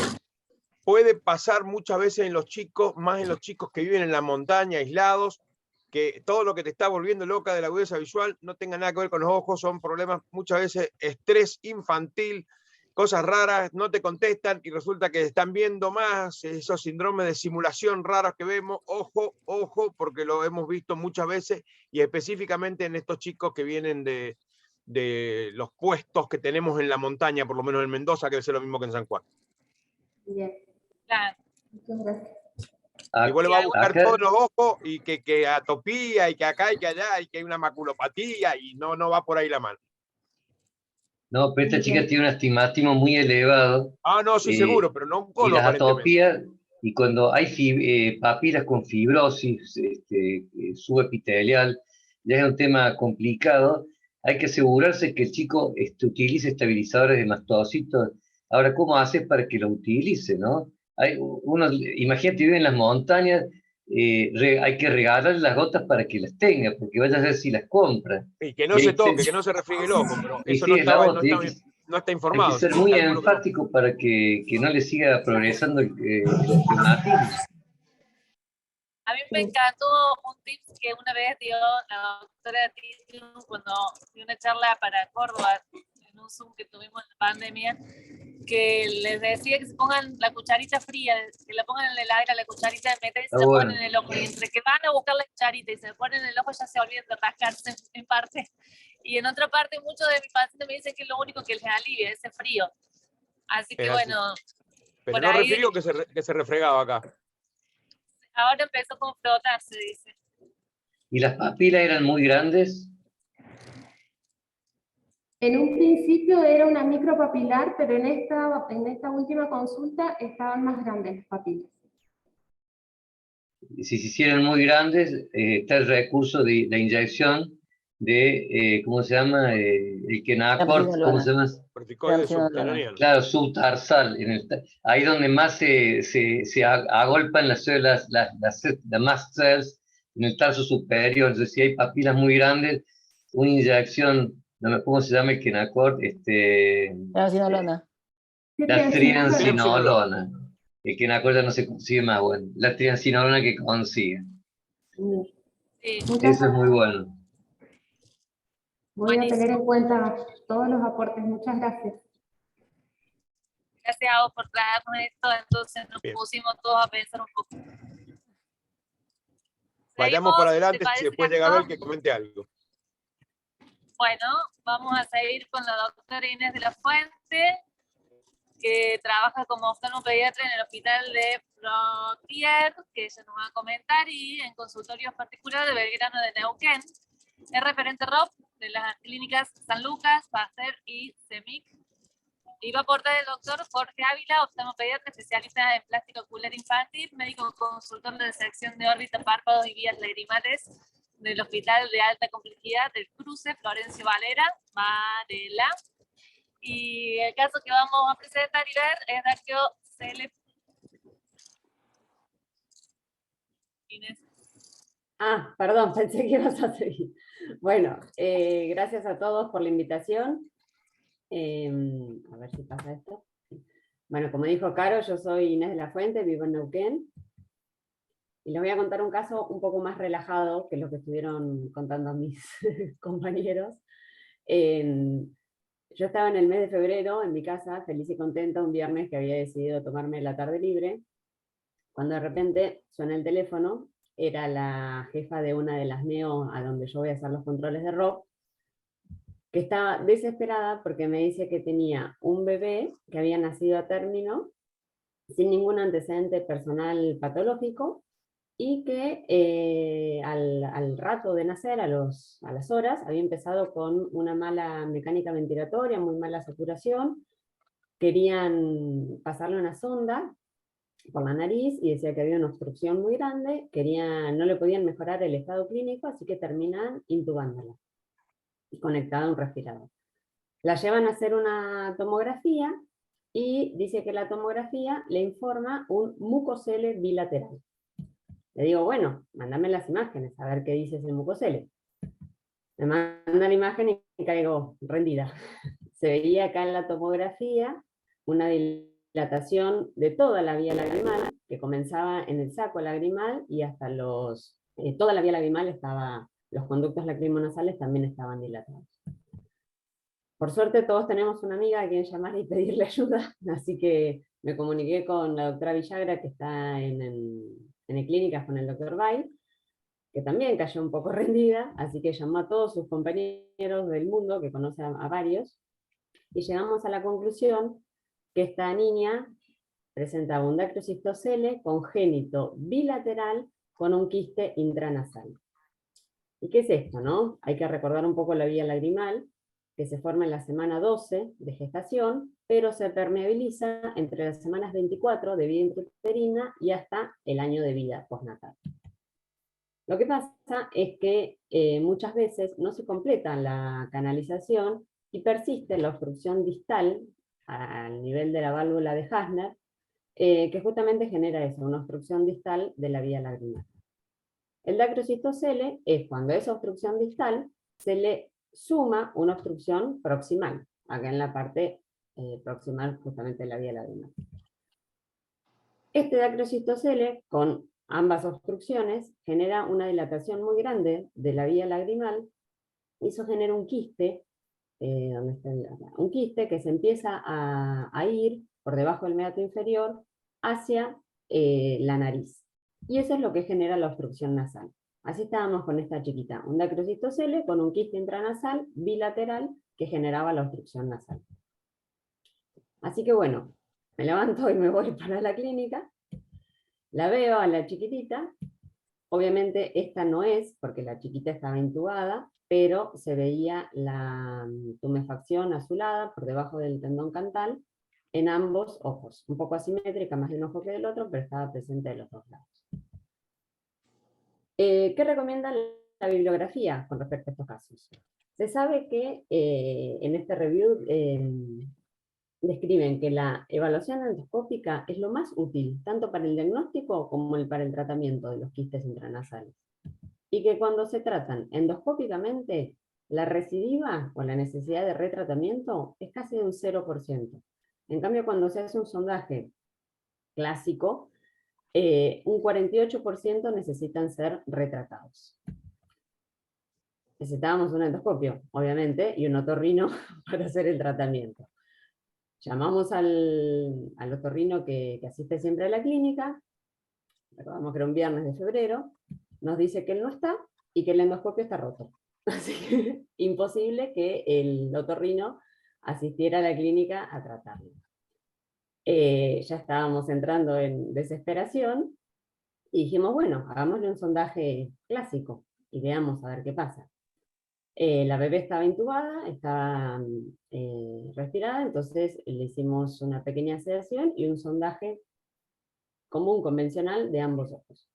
puede pasar muchas veces en los chicos, más en los chicos que viven en la montaña, aislados, que todo lo que te está volviendo loca de la agudeza visual no tenga nada que ver con los ojos, son problemas muchas veces estrés infantil, cosas raras, no te contestan y resulta que están viendo más, esos síndromes de simulación raros que vemos. Ojo, ojo, porque lo hemos visto muchas veces y específicamente en estos chicos que vienen de los puestos que tenemos en la montaña, por lo menos en Mendoza, que debe ser lo mismo que en San Juan. Bien. Claro. Muchas gracias. Y vos le vas a buscar todos los ojos y que atopía y que acá y que allá y que hay una maculopatía y no va por ahí la mano. No, pero esta chica tiene un astigmatismo muy elevado. Ah, no, sí, seguro, pero no un cono, y las aparentemente. atopías, y cuando hay papilas con fibrosis subepitelial, ya es un tema complicado. Hay que asegurarse que el chico utilice estabilizadores de mastocitos. Ahora, ¿cómo hace para que lo utilice, no? Imagínate, vive en las montañas, hay que regalarle las gotas para que las tenga, porque vaya a ver si las compra. Y que no se toque, que no se refriegue el ojo, pero eso sí, no está informado. Hay que ser muy enfático para que no le siga progresando el astigmatismo. A mí me encantó un tip que una vez dio la doctora Titi cuando dio una charla para Córdoba, en un Zoom que tuvimos en la pandemia, que les decía que se pongan la cucharita fría, que la pongan en el aire, la cucharita de metal y se la ponen en el ojo. Y entre que van a buscar la cucharita y se ponen en el ojo, ya se olvidan de rascarse en parte. Y en otra parte, muchos de mis pacientes me dicen que es lo único que les alivia, ese frío. Así que bueno. Pero no refirió que se refregaba acá. Ahora empezó con frotarse, dice. ¿Y las papilas eran muy grandes? En un principio era una micropapilar, pero en esta última consulta estaban más grandes las papilas. si se hicieran muy grandes, está el recurso de la inyección de, ¿cómo se llama? El Kenacort, ¿cómo se llama? Corticoide subcraneal. Claro, subtarsal, ahí donde más se agolpan las células, las mast cells, en el tarso superior. Entonces, si hay papilas muy grandes, una inyección, ¿cómo se llama el Kenacort? Triamcinolona. La triamcinolona. El Kenacort ya no se consigue más, bueno. La triamcinolona que consigue. Sí. Eso es muy bueno. Voy a tener en cuenta todos los aportes. Muchas gracias. Gracias a vos por traernos esto, entonces nos pusimos todos a pensar un poco. Vayamos para adelante, ¿te si después llega Abel que comente algo. Bueno, vamos a seguir con la doctora Inés de la Fuente, que trabaja como oftalmopediatra en el hospital de Frontier, que ella nos va a comentar, y en consultorios particulares de Belgrano de Neuquén. Es referente ROP de las clínicas San Lucas, Pasteur y CEMIC. Y va a aportar el doctor Jorge Ávila, oftalmopediatra especialista en plástico ocular infantil, médico consultor de sección de órbita, párpados y vías lagrimales del Hospital de Alta Complejidad del Cruce, Florencio Varela. Y el caso que vamos a presentar y ver es Daquio Cele. Inés. Ah, perdón, pensé que ibas a seguir. Bueno, gracias a todos por la invitación. A ver si pasa esto. Bueno, como dijo Caro, yo soy Inés de la Fuente, vivo en Neuquén. Y les voy a contar un caso un poco más relajado que lo que estuvieron contando mis compañeros. Yo estaba en el mes de febrero en mi casa, feliz y contenta, un viernes que había decidido tomarme la tarde libre, cuando de repente suena el teléfono. Era la jefa de una de las NEO a donde yo voy a hacer los controles de ROP, que estaba desesperada porque me dice que tenía un bebé que había nacido a término, sin ningún antecedente personal patológico, y que al rato de nacer, a las horas, había empezado con una mala mecánica ventilatoria, muy mala saturación. Querían pasarle una sonda por la nariz y decía que había una obstrucción muy grande, no le podían mejorar el estado clínico, así que terminan intubándola y conectada a un respirador. La llevan a hacer una tomografía y dice que la tomografía le informa un mucocele bilateral. Le digo, bueno, mándame las imágenes, a ver qué dice ese mucocele. Me manda la imagen y caigo rendida. Se veía acá en la tomografía una dilatación de toda la vía lagrimal, que comenzaba en el saco lagrimal y hasta toda la vía lagrimal estaba, los conductos lacrimonasales también estaban dilatados. Por suerte todos tenemos una amiga a quien llamar y pedirle ayuda, así que me comuniqué con la doctora Villagra, que está en clínicas con el doctor Bay, que también cayó un poco rendida, así que llamó a todos sus compañeros del mundo, que conoce a varios, y llegamos a la conclusión que esta niña presentaba un dactiocistocele congénito bilateral con un quiste intranasal. ¿Y qué es esto, no? Hay que recordar un poco la vía lagrimal, que se forma en la semana 12 de gestación, pero se permeabiliza entre las semanas 24 de vida intrauterina y hasta el año de vida postnatal. Lo que pasa es que muchas veces no se completa la canalización y persiste la obstrucción distal al nivel de la válvula de Hasner, que justamente genera eso, una obstrucción distal de la vía lagrimal. El dactiocistocele es cuando a esa obstrucción distal se le suma una obstrucción proximal, acá en la parte proximal justamente de la vía lagrimal. Este dactiocistocele, con ambas obstrucciones, genera una dilatación muy grande de la vía lagrimal, y eso genera un quiste, un quiste que se empieza a ir por debajo del meato inferior hacia la nariz. Y eso es lo que genera la obstrucción nasal. Así estábamos con esta chiquita, un dactiocistocele con un quiste intranasal bilateral que generaba la obstrucción nasal. Así que bueno, me levanto y me voy para la clínica, la veo a la chiquitita. Obviamente esta no es, porque la chiquita estaba intubada, pero se veía la tumefacción azulada por debajo del tendón cantal en ambos ojos, un poco asimétrica, más de un ojo que del otro, pero estaba presente de los dos lados. ¿Qué recomienda la bibliografía con respecto a estos casos? Se sabe que en este review describen que la evaluación endoscópica es lo más útil, tanto para el diagnóstico como para el tratamiento de los quistes intranasales. Y que cuando se tratan endoscópicamente, la recidiva o la necesidad de retratamiento es casi de un 0%. En cambio, cuando se hace un sondaje clásico, un 48% necesitan ser retratados. Necesitábamos un endoscopio, obviamente, y un otorrino para hacer el tratamiento. Llamamos al otorrino que asiste siempre a la clínica, recordamos que era un viernes de febrero, nos dice que él no está y que el endoscopio está roto. Así que imposible que el otorrino asistiera a la clínica a tratarlo. Ya estábamos entrando en desesperación y dijimos, bueno, hagámosle un sondaje clásico y veamos a ver qué pasa. La bebé estaba intubada, estaba respirada, entonces le hicimos una pequeña sedación y un sondaje común, convencional, de ambos ojos.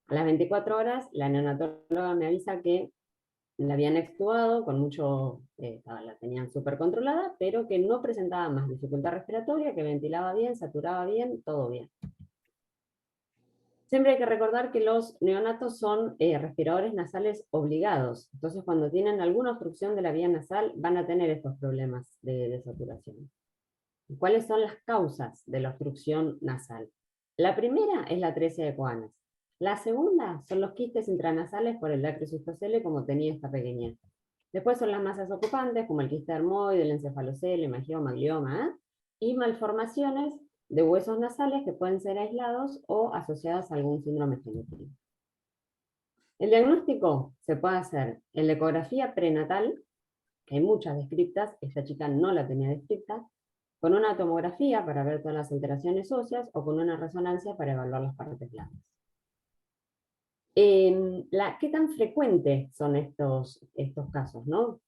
A las 24 horas, la neonatóloga me avisa que la habían extubado, con mucho, la tenían súper controlada, pero que no presentaba más dificultad respiratoria, que ventilaba bien, saturaba bien, todo bien. Siempre hay que recordar que los neonatos son respiradores nasales obligados, entonces cuando tienen alguna obstrucción de la vía nasal van a tener estos problemas de saturación. ¿Cuáles son las causas de la obstrucción nasal? La primera es la atresia de Coanas. La segunda son los quistes intranasales por el dacrocistocele, como tenía esta pequeña. Después son las masas ocupantes, como el quiste dermoide, el encefalocele, hemangioma, glioma, y malformaciones de huesos nasales que pueden ser aislados o asociados a algún síndrome genético. El diagnóstico se puede hacer en la ecografía prenatal, que hay muchas descriptas, esta chica no la tenía descripta, con una tomografía para ver todas las alteraciones óseas o con una resonancia para evaluar las partes blandas. ¿Qué tan frecuentes son estos casos, ¿no?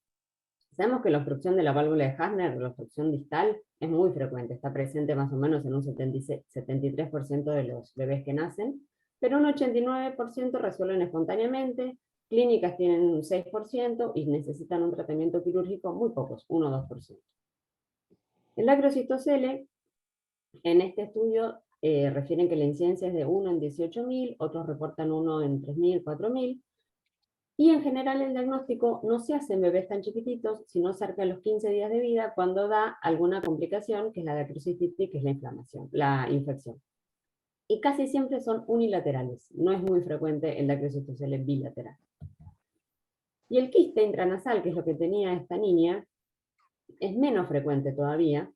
Sabemos que la obstrucción de la válvula de Hasner, la obstrucción distal, es muy frecuente, está presente más o menos en un 73% de los bebés que nacen, pero un 89% resuelven espontáneamente, clínicas tienen un 6% y necesitan un tratamiento quirúrgico muy pocos, 1 o 2%. El dacrocistocele, en este estudio, refieren que la incidencia es de 1 en 18.000, otros reportan 1 en 3.000, 4.000, y en general el diagnóstico no se hace en bebés tan chiquititos, sino cerca de los 15 días de vida, cuando da alguna complicación, que es la dacrocistitis, que es la inflamación, la infección. Y casi siempre son unilaterales, no es muy frecuente el dacrocistocele bilateral. Y el quiste intranasal, que es lo que tenía esta niña, es menos frecuente todavía,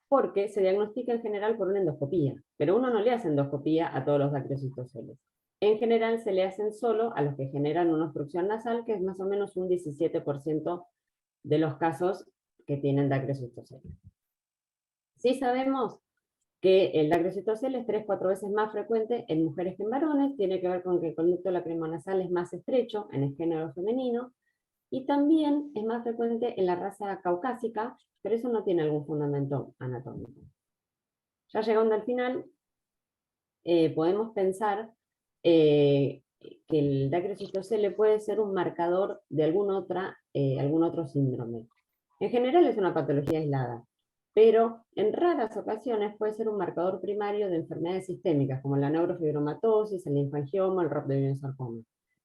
porque se diagnostica en general por una endoscopía, pero uno no le hace endoscopía a todos los dacrocistoceles. En general se le hacen solo a los que generan una obstrucción nasal, que es más o menos un 17% de los casos que tienen dacrocistocele. Sí sabemos que el dacrocistocele es 3-4 veces más frecuente en mujeres que en varones, tiene que ver con que el conducto lacrimonasal es más estrecho en el género femenino, y también es más frecuente en la raza caucásica, pero eso no tiene algún fundamento anatómico. Ya llegando al final, podemos pensar que el dacrocistocele puede ser un marcador de algún otro síndrome. En general es una patología aislada, pero en raras ocasiones puede ser un marcador primario de enfermedades sistémicas, como la neurofibromatosis, el linfangioma, el rhabdomyosarcoma.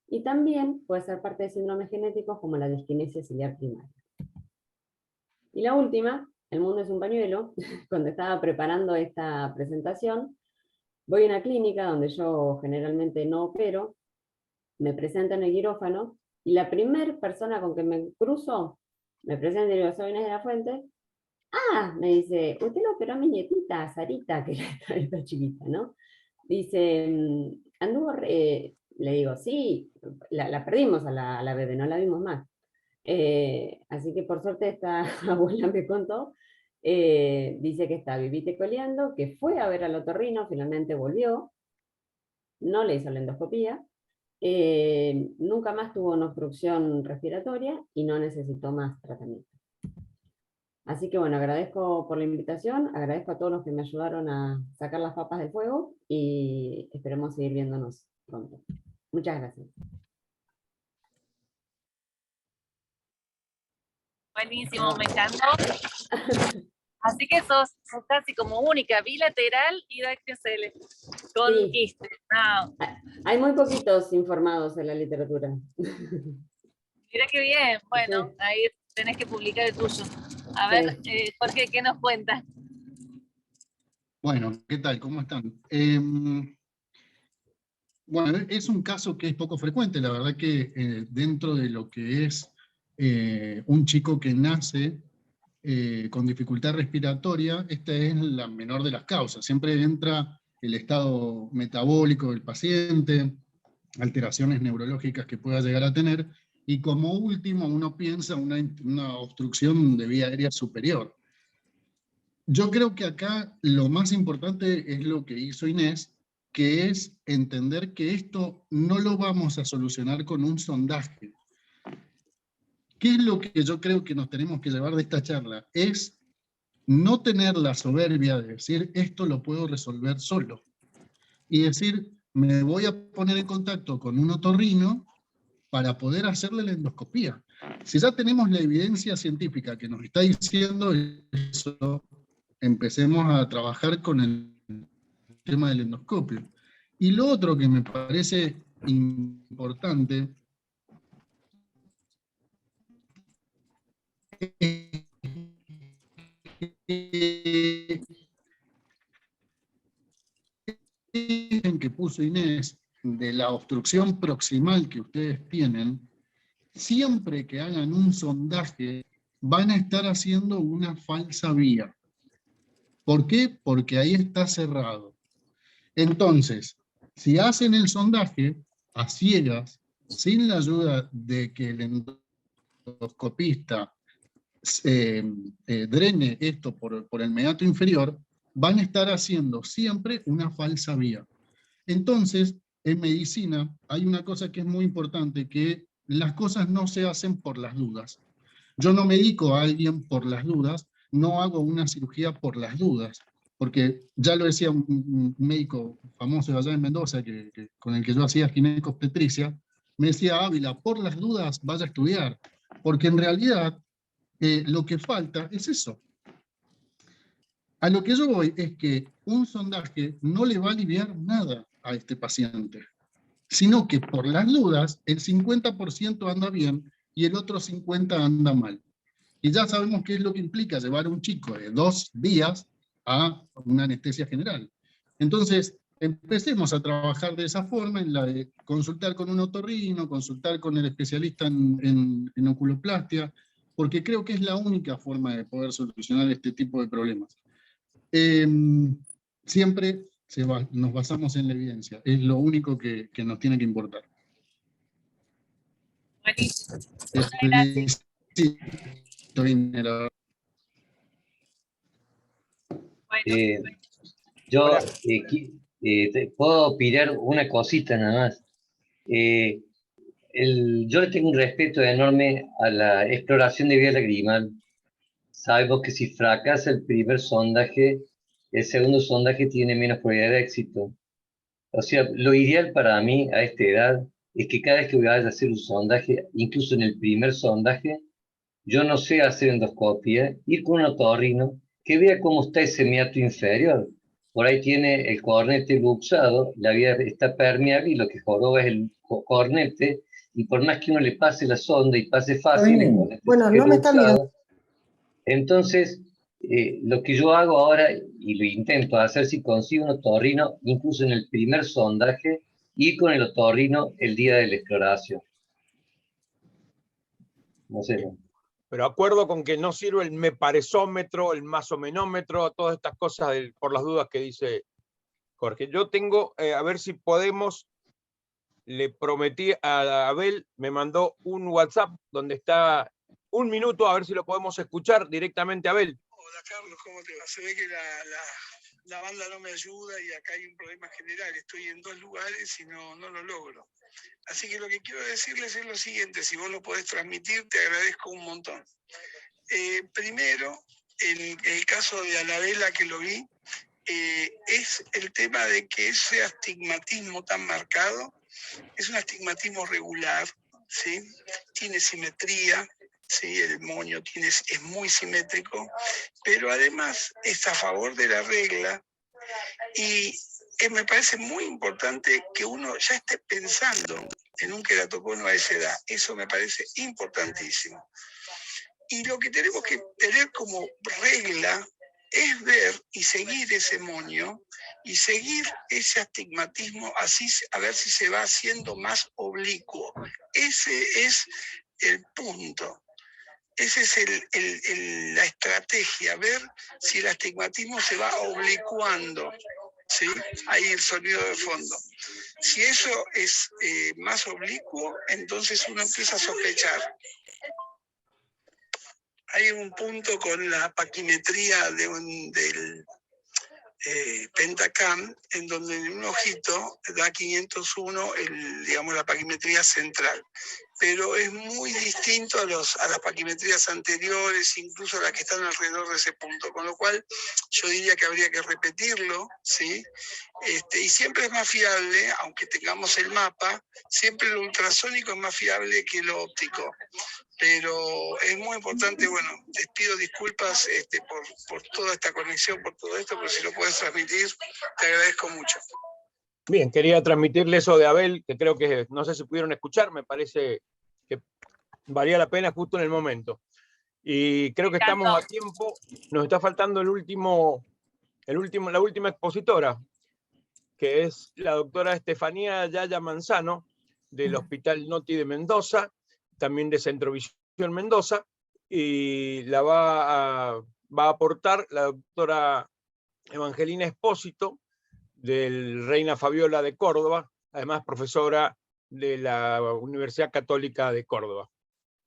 Y también puede ser parte de síndromes genéticos como la disquinesia ciliar primaria. Y la última, el mundo es un pañuelo. Cuando estaba preparando esta presentación, voy a una clínica donde yo generalmente no opero, me presento en el quirófano, y la primera persona con que me cruzo, me presenta y digo, soy Inés de la Fuente. Ah, me dice, usted lo operó a mi nietita, Sarita, que está chiquita, ¿no? Dice, anduvo, le digo, sí, la perdimos a la bebé, no la vimos más. Así que por suerte esta abuela me contó, dice que está vivite coleando, que fue a ver al otorrino, finalmente volvió, no le hizo la endoscopía, nunca más tuvo una obstrucción respiratoria y no necesitó más tratamiento. Así que bueno, agradezco por la invitación, agradezco a todos los que me ayudaron a sacar las papas del fuego y esperemos seguir viéndonos pronto. Muchas gracias. Buenísimo, me encantó. Así que sos casi como única, bilateral y dactiocele. Con Sí. quiste. No. Hay muy poquitos informados en la literatura. Mira qué bien. Bueno, Sí. ahí tenés que publicar el tuyo. A ver, Jorge, ¿qué nos cuentas? Bueno, ¿qué tal? ¿Cómo están? Bueno, es un caso que es poco frecuente, la verdad que dentro de lo que es un chico que nace con dificultad respiratoria, esta es la menor de las causas. Siempre entra el estado metabólico del paciente, alteraciones neurológicas que pueda llegar a tener, y como último uno piensa una obstrucción de vía aérea superior. Yo creo que acá lo más importante es lo que hizo Inés, que es entender que esto no lo vamos a solucionar con un sondaje. ¿Qué es lo que yo creo que nos tenemos que llevar de esta charla? Es no tener la soberbia de decir, esto lo puedo resolver solo. Y decir, me voy a poner en contacto con un otorrino para poder hacerle la endoscopía. Si ya tenemos la evidencia científica que nos está diciendo eso, empecemos a trabajar con el tema del endoscopio. Y lo otro que me parece importante en que puso Inés, de la obstrucción proximal que ustedes tienen, siempre que hagan un sondaje, van a estar haciendo una falsa vía. ¿Por qué? Porque ahí está cerrado. Entonces, si hacen el sondaje a ciegas, sin la ayuda de que el endoscopista drene esto por el meato inferior, van a estar haciendo siempre una falsa vía. Entonces, en medicina hay una cosa que es muy importante, que las cosas no se hacen por las dudas. Yo no medico a alguien por las dudas, no hago una cirugía por las dudas, porque ya lo decía un médico famoso allá en Mendoza, con el que yo hacía ginecobstetricia, me decía, Ávila, por las dudas vaya a estudiar, porque en realidad lo que falta es eso. A lo que yo voy es que un sondaje no le va a aliviar nada a este paciente, sino que por las dudas el 50% anda bien y el otro 50% anda mal. Y ya sabemos qué es lo que implica llevar a un chico de 2 días a una anestesia general. Entonces, empecemos a trabajar de esa forma, en la de consultar con un otorrino, consultar con el especialista en oculoplastia, porque creo que es la única forma de poder solucionar este tipo de problemas. Siempre nos basamos en la evidencia, es lo único que nos tiene que importar. Buenísimo. Muchas gracias. Yo te puedo opinar una cosita nada más. Yo le tengo un respeto enorme a la exploración de vía lagrimal. Sabemos que si fracasa el primer sondaje, el segundo sondaje tiene menos probabilidad de éxito. O sea, lo ideal para mí a esta edad es que cada vez que vaya a hacer un sondaje, incluso en el primer sondaje, yo no sé hacer endoscopia, ir con un otorrino que vea cómo está ese meato inferior. Por ahí tiene el cornete luxado, la vía está permeable y lo que joroba es el cornete, y por más que uno le pase la sonda y pase fácil, el cornete Bueno, no me están mirando. Entonces, lo que yo hago ahora, y lo intento hacer si consigo un otorrino, incluso en el primer sondaje, ir con el otorrino el día de la exploración. No sé, ¿no? Pero acuerdo con que no sirve el meparesómetro, el masomenómetro, todas estas cosas por las dudas que dice Jorge. Yo tengo, a ver si podemos, le prometí a Abel, me mandó un WhatsApp donde está 1 minuto, a ver si lo podemos escuchar directamente a Abel. Hola Carlos, ¿cómo te va? Se ve que la banda no me ayuda y acá hay un problema general. Estoy en 2 lugares y no lo logro. Así que lo que quiero decirles es lo siguiente, si vos lo podés transmitir, te agradezco un montón. Primero, el caso de Alabela que lo vi, es el tema de que ese astigmatismo tan marcado es un astigmatismo regular, ¿sí? Tiene simetría, ¿sí? El moño es muy simétrico, pero además está a favor de la regla y me parece muy importante que uno ya esté pensando en un queratocono a esa edad. Eso me parece importantísimo. Y lo que tenemos que tener como regla es ver y seguir ese moño y seguir ese astigmatismo, así a ver si se va haciendo más oblicuo. Ese es el punto. Esa es la estrategia, ver si el astigmatismo se va oblicuando. ¿Sí? Ahí el sonido de fondo. Si eso es más oblicuo, entonces uno empieza a sospechar. Hay un punto con la paquimetría del Pentacam, en donde en un ojito da 501 digamos, la paquimetría central. Pero es muy distinto a las paquimetrías anteriores, incluso a las que están alrededor de ese punto, con lo cual yo diría que habría que repetirlo, ¿sí? Y siempre es más fiable, aunque tengamos el mapa, siempre lo ultrasónico es más fiable que lo óptico. Pero es muy importante, bueno, les pido disculpas por toda esta conexión, por todo esto, pero si lo puedes transmitir, te agradezco mucho. Bien, quería transmitirle eso de Abel, que creo que no sé si pudieron escuchar, me parece que valía la pena justo en el momento. Y creo que estamos a tiempo, nos está faltando la última expositora, que es la doctora Estefanía Yaya Manzano, del Hospital Noti de Mendoza, también de Centrovisión Mendoza, y la va a aportar la doctora Evangelina Espósito, del Reina Fabiola de Córdoba, además profesora de la Universidad Católica de Córdoba.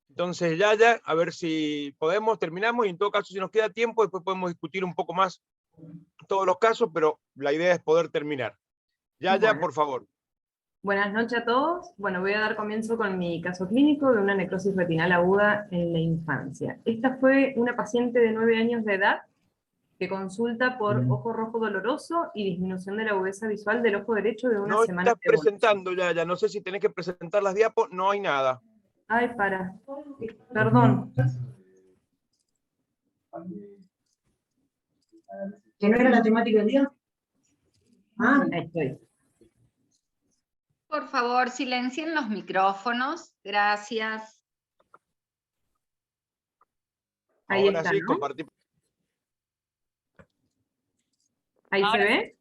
Entonces, Yaya, a ver si podemos, terminamos, y en todo caso, si nos queda tiempo, después podemos discutir un poco más todos los casos, pero la idea es poder terminar. Yaya, Bueno. por favor. Buenas noches a todos. Bueno, voy a dar comienzo con mi caso clínico de una necrosis retinal aguda en la infancia. Esta fue una paciente de 9 años de edad que consulta por ojo rojo doloroso y disminución de la agudeza visual del ojo derecho de una semana. No estás presentando, Yaya, no sé si tenés que presentar las diapos, no hay nada. Ay, perdón. ¿Que no era la temática del día? Ah, ahí estoy. Por favor, silencien los micrófonos. Gracias. Ahí Ahora está, sí, ¿no? compartí. ¿Ahí Ahora se ve?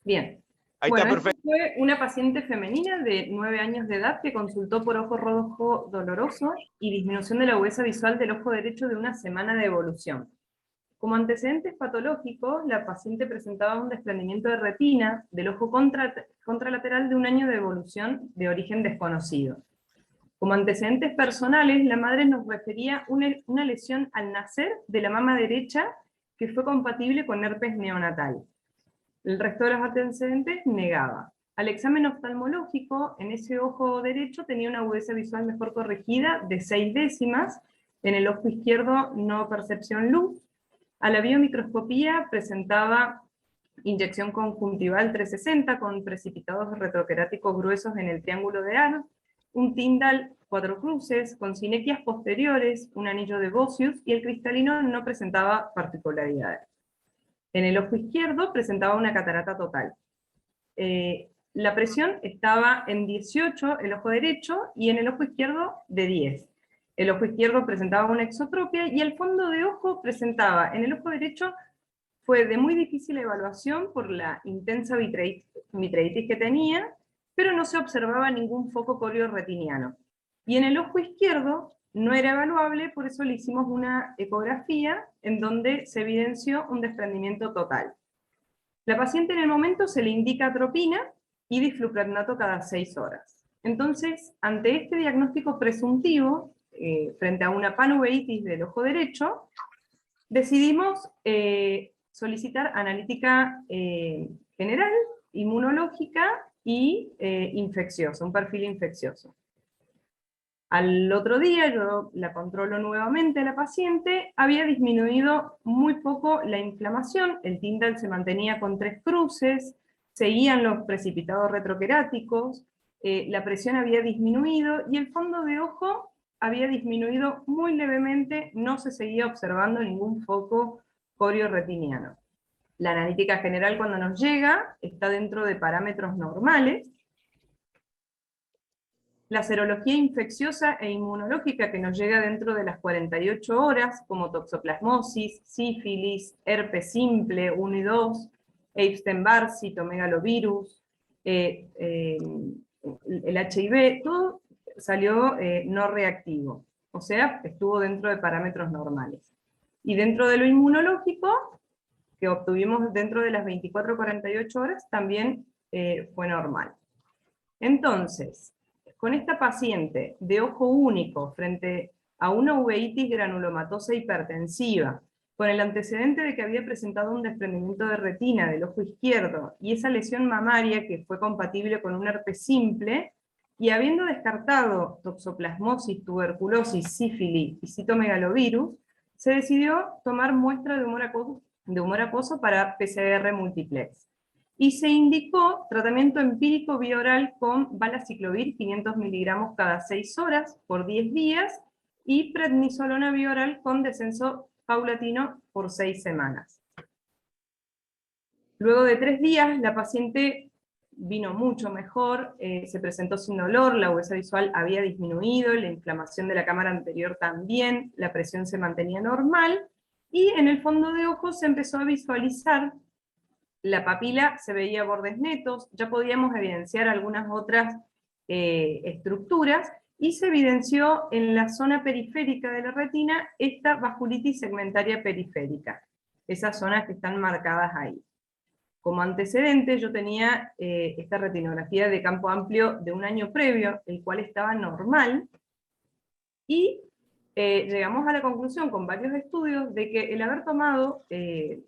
Bien. Ahí Bueno, está, perfecto. esta fue una paciente femenina de 9 años de edad que consultó por ojo rojo doloroso y disminución de la agudeza visual del ojo derecho de una semana de evolución. Como antecedentes patológicos, la paciente presentaba un desprendimiento de retina del ojo contralateral de 1 año de evolución de origen desconocido. Como antecedentes personales, la madre nos refería una lesión al nacer de la mama derecha que fue compatible con herpes neonatal. El resto de los antecedentes negaba. Al examen oftalmológico, en ese ojo derecho tenía una agudeza visual mejor corregida de 6 décimas, en el ojo izquierdo no percepción luz. A la biomicroscopía presentaba inyección conjuntival 360 con precipitados retroqueráticos gruesos en el triángulo de Arndt, un Tyndall 4 cruces con sinequias posteriores, un anillo de Gaussius, y el cristalino no presentaba particularidades. En el ojo izquierdo presentaba una catarata total. La presión estaba en 18, el ojo derecho, y en el ojo izquierdo de 10. El ojo izquierdo presentaba una exotropia, y el fondo de ojo presentaba, en el ojo derecho, fue de muy difícil evaluación por la intensa vitreitis que tenía, pero no se observaba ningún foco coreo-retiniano. Y en el ojo izquierdo no era evaluable, por eso le hicimos una ecografía en donde se evidenció un desprendimiento total. La paciente en el momento se le indica atropina y diflucranato cada 6 horas. Entonces, ante este diagnóstico presuntivo, frente a una panuveitis del ojo derecho, decidimos solicitar analítica general, inmunológica y infecciosa, un perfil infeccioso. Al otro día yo la controlo nuevamente a la paciente, había disminuido muy poco la inflamación, el Tyndall se mantenía con 3 cruces, seguían los precipitados retroqueráticos, la presión había disminuido y el fondo de ojo había disminuido muy levemente, no se seguía observando ningún foco corioretiniano. La analítica general cuando nos llega está dentro de parámetros normales. La serología infecciosa e inmunológica que nos llega dentro de las 48 horas, como toxoplasmosis, sífilis, herpes simple 1 y 2, Epstein-Barr, citomegalovirus, el HIV, todo salió no reactivo, o sea, estuvo dentro de parámetros normales. Y dentro de lo inmunológico, que obtuvimos dentro de las 24-48 horas, también fue normal. Entonces, con esta paciente de ojo único frente a una uveitis granulomatosa hipertensiva, con el antecedente de que había presentado un desprendimiento de retina del ojo izquierdo y esa lesión mamaria que fue compatible con un herpes simple, y habiendo descartado toxoplasmosis, tuberculosis, sífilis y citomegalovirus, se decidió tomar muestra de humor acuoso para PCR multiplex. Y se indicó tratamiento empírico vía oral con valaciclovir 500 miligramos cada 6 horas por 10 días y prednisolona vía oral con descenso paulatino por 6 semanas. Luego de 3 días, la paciente vino mucho mejor, se presentó sin dolor, la agudeza visual había disminuido, la inflamación de la cámara anterior también, la presión se mantenía normal, y en el fondo de ojo se empezó a visualizar. La papila se veía bordes netos, ya podíamos evidenciar algunas otras estructuras, y se evidenció en la zona periférica de la retina esta vasculitis segmentaria periférica, esas zonas que están marcadas ahí. Como antecedente yo tenía esta retinografía de campo amplio de un año previo, el cual estaba normal, y llegamos a la conclusión con varios estudios de que el haber tomado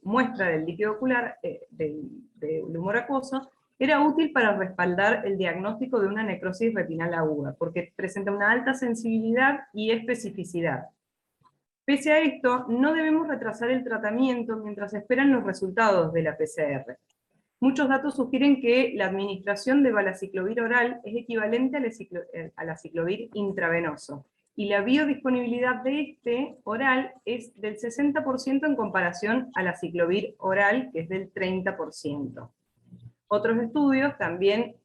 muestra del líquido ocular del humor acuoso era útil para respaldar el diagnóstico de una necrosis retinal aguda, porque presenta una alta sensibilidad y especificidad. Pese a esto, no debemos retrasar el tratamiento mientras esperan los resultados de la PCR. Muchos datos sugieren que la administración de valaciclovir oral es equivalente al aciclovir intravenoso, y la biodisponibilidad de este oral es del 60% en comparación al aciclovir oral, que es del 30%. Otros estudios también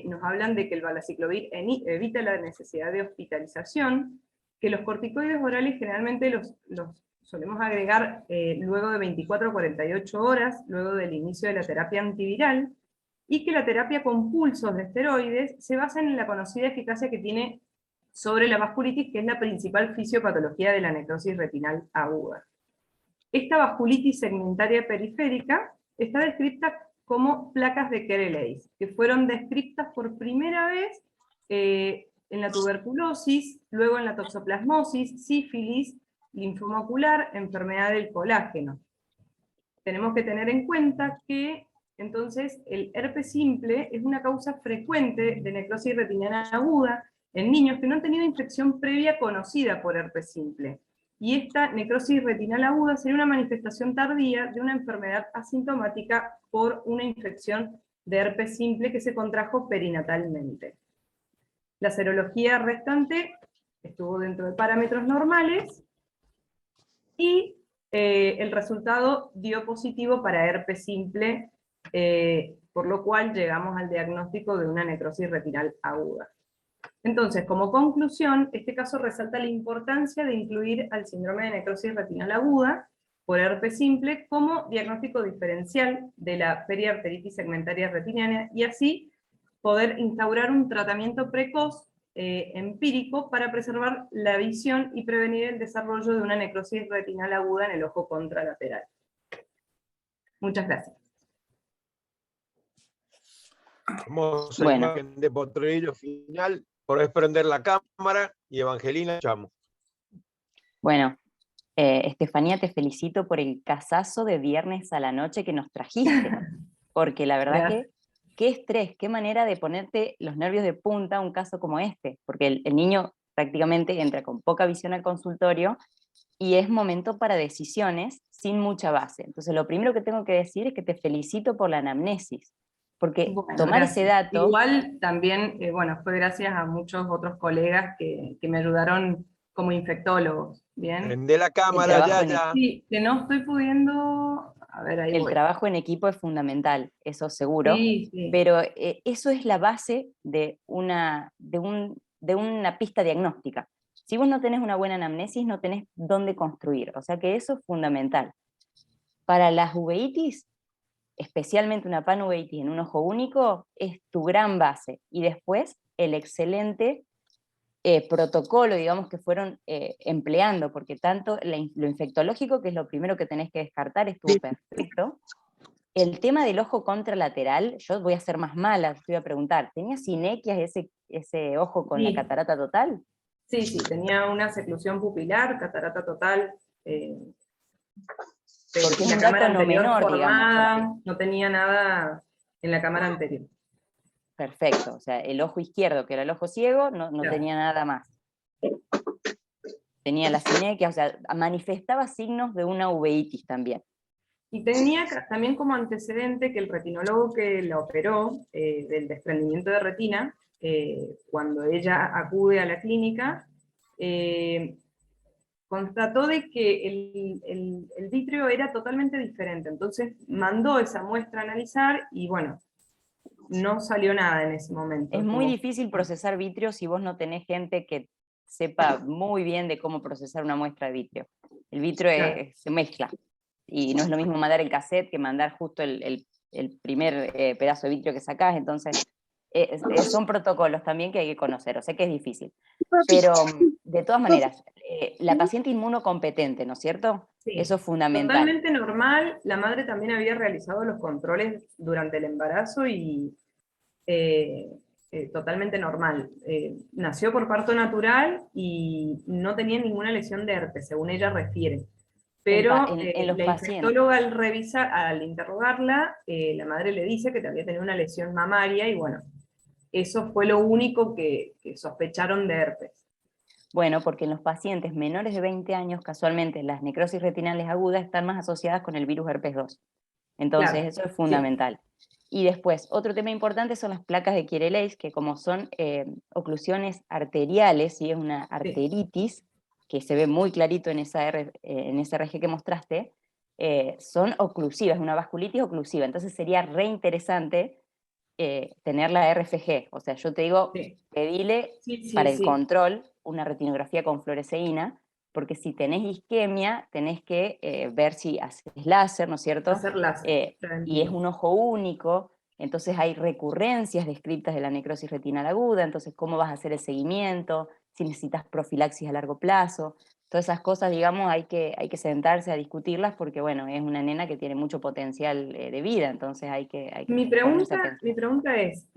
nos hablan de que el valaciclovir evita la necesidad de hospitalización, que los corticoides orales generalmente los solemos agregar luego de 24 a 48 horas, luego del inicio de la terapia antiviral, y que la terapia con pulsos de esteroides se basa en la conocida eficacia que tiene sobre la vasculitis, que es la principal fisiopatología de la necrosis retinal aguda. Esta vasculitis segmentaria periférica está descrita como placas de Kereleis, que fueron descritas por primera vez en la tuberculosis, luego en la toxoplasmosis, sífilis, linfoma ocular, enfermedad del colágeno. Tenemos que tener en cuenta que entonces el herpes simple es una causa frecuente de necrosis retiniana aguda en niños que no han tenido infección previa conocida por herpes simple. Y esta necrosis retinal aguda sería una manifestación tardía de una enfermedad asintomática por una infección de herpes simple que se contrajo perinatalmente. La serología restante estuvo dentro de parámetros normales, y el resultado dio positivo para herpes simple, por lo cual llegamos al diagnóstico de una necrosis retinal aguda. Entonces, como conclusión, este caso resalta la importancia de incluir al síndrome de necrosis retinal aguda por herpes simple como diagnóstico diferencial de la periarteritis segmentaria retiniana, y así poder instaurar un tratamiento precoz empírico para preservar la visión y prevenir el desarrollo de una necrosis retinal aguda en el ojo contralateral. Muchas gracias. Vamos a Bueno. imagen de Potrerillo final. Podés prender la cámara y Evangelina, echamos. Bueno, Estefanía, te felicito por el casazo de viernes a la noche que nos trajiste, porque la verdad que qué estrés, qué manera de ponerte los nervios de punta un caso como este, porque el niño prácticamente entra con poca visión al consultorio y es momento para decisiones sin mucha base. Entonces lo primero que tengo que decir es que te felicito por la anamnesis, porque Bueno, tomar ese gracias. dato... Igual también, bueno, fue gracias a muchos otros colegas que me ayudaron como infectólogos, ¿bien? Prende la cámara, ya. Sí, que no estoy pudiendo... A ver, ahí el voy. trabajo en equipo es fundamental, eso seguro, Sí, sí. pero eso es la base de una pista diagnóstica. Si vos no tenés una buena anamnesis, no tenés dónde construir, o sea que eso es fundamental. Para las uveitis, especialmente una panuveitis en un ojo único, es tu gran base, y después el excelente protocolo, digamos, que fueron empleando, porque tanto lo infectológico, que es lo primero que tenés que descartar, estuvo perfecto. El tema del ojo contralateral, yo voy a ser más mala, te voy a preguntar, ¿tenía sinequias ese ojo con la catarata total? Sí, tenía una seclusión pupilar, catarata total, porque es la un cámara dato no anterior menor, formada, digamos. no tenía nada en la cámara anterior. Perfecto, o sea, el ojo izquierdo, que era el ojo ciego, no Claro. tenía nada más. Tenía la sinequia, o sea, manifestaba signos de una uveitis también. Y tenía también como antecedente que el retinólogo que la operó del desprendimiento de retina, cuando ella acude a la clínica, constató de que el vítreo era totalmente diferente. Entonces mandó esa muestra a analizar y bueno, no salió nada en ese momento. Es muy difícil procesar vitrio si vos no tenés gente que sepa muy bien de cómo procesar una muestra de vitrio. El vitrio se mezcla, y no es lo mismo mandar el cassette que mandar justo el primer pedazo de vitrio que sacás, entonces son protocolos también que hay que conocer, o sea que es difícil. Pero de todas maneras, la paciente inmunocompetente, ¿no es cierto? Sí, eso es fundamental. Totalmente normal, la madre también había realizado los controles durante el embarazo y totalmente normal. Nació por parto natural y no tenía ninguna lesión de herpes, según ella refiere. Pero en los la pacientes. infectóloga al interrogarla, la madre le dice que había tenido una lesión mamaria y bueno, eso fue lo único que sospecharon de herpes. Bueno, porque en los pacientes menores de 20 años, casualmente las necrosis retinales agudas están más asociadas con el virus herpes 2. Entonces Claro, eso es fundamental. Y después, otro tema importante son las placas de Chiarelais, que como son oclusiones arteriales, y es una arteritis, que se ve muy clarito en ese RG que mostraste, son oclusivas, una vasculitis oclusiva. Entonces sería reinteresante tener la RFG. O sea, yo te digo, pedile para el control una retinografía con fluoresceína, porque si tenés isquemia, tenés que ver si haces láser, ¿no es cierto? Hacer láser, y es un ojo único, entonces hay recurrencias descritas de la necrosis retinal aguda, entonces cómo vas a hacer el seguimiento, si necesitas profilaxis a largo plazo, todas esas cosas, digamos, hay que sentarse a discutirlas porque, bueno, es una nena que tiene mucho potencial de vida, entonces hay que Mi ponerse a pensar. pregunta es,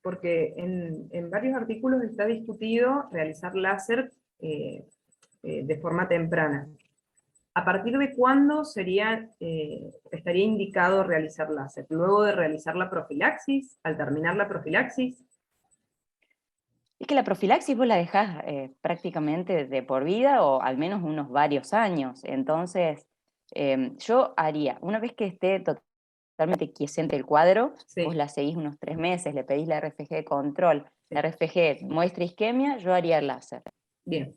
porque en varios artículos está discutido realizar láser de forma temprana. ¿A partir de cuándo estaría indicado realizar láser? ¿Luego de realizar la profilaxis? ¿Al terminar la profilaxis? Es que la profilaxis vos la dejás prácticamente de por vida o al menos unos varios años. Entonces, yo haría, una vez que esté totalmente quiescente el cuadro, vos la seguís unos 3 meses, le pedís la RFG de control, la RFG muestra isquemia, yo haría el láser. Bien.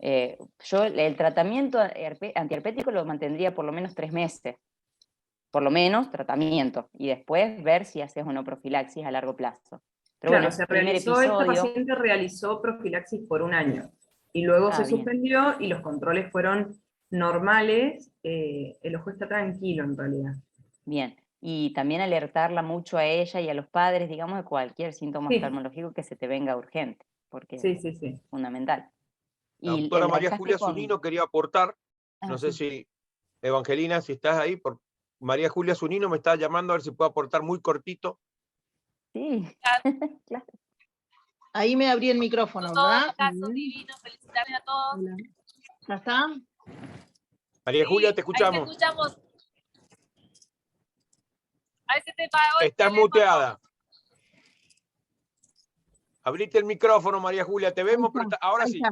Yo el tratamiento antiherpético lo mantendría por lo menos 3 meses. Por lo menos tratamiento. Y después ver si haces o no profilaxis a largo plazo. Pero Claro, bueno, esta paciente realizó profilaxis por 1 año. Y luego se suspendió y los controles fueron normales. El ojo está tranquilo en realidad. Bien. Y también alertarla mucho a ella y a los padres, digamos, de cualquier síntoma oftalmológico que se te venga urgente. Porque es fundamental. La doctora María Julia Zunino quería aportar, no sé si, Evangelina, si estás ahí, María Julia Zunino me está llamando a ver si puedo aportar muy cortito. Sí, claro. Ahí me abrí el micrófono, ¿verdad? Divino, felicidades a todos. Hola. ¿Ya está? María Julia, te escuchamos. Ahí te escuchamos. A ese tema Estás muteada. Abrite el micrófono, María Julia, te vemos, pero ahora Ahí sí. está.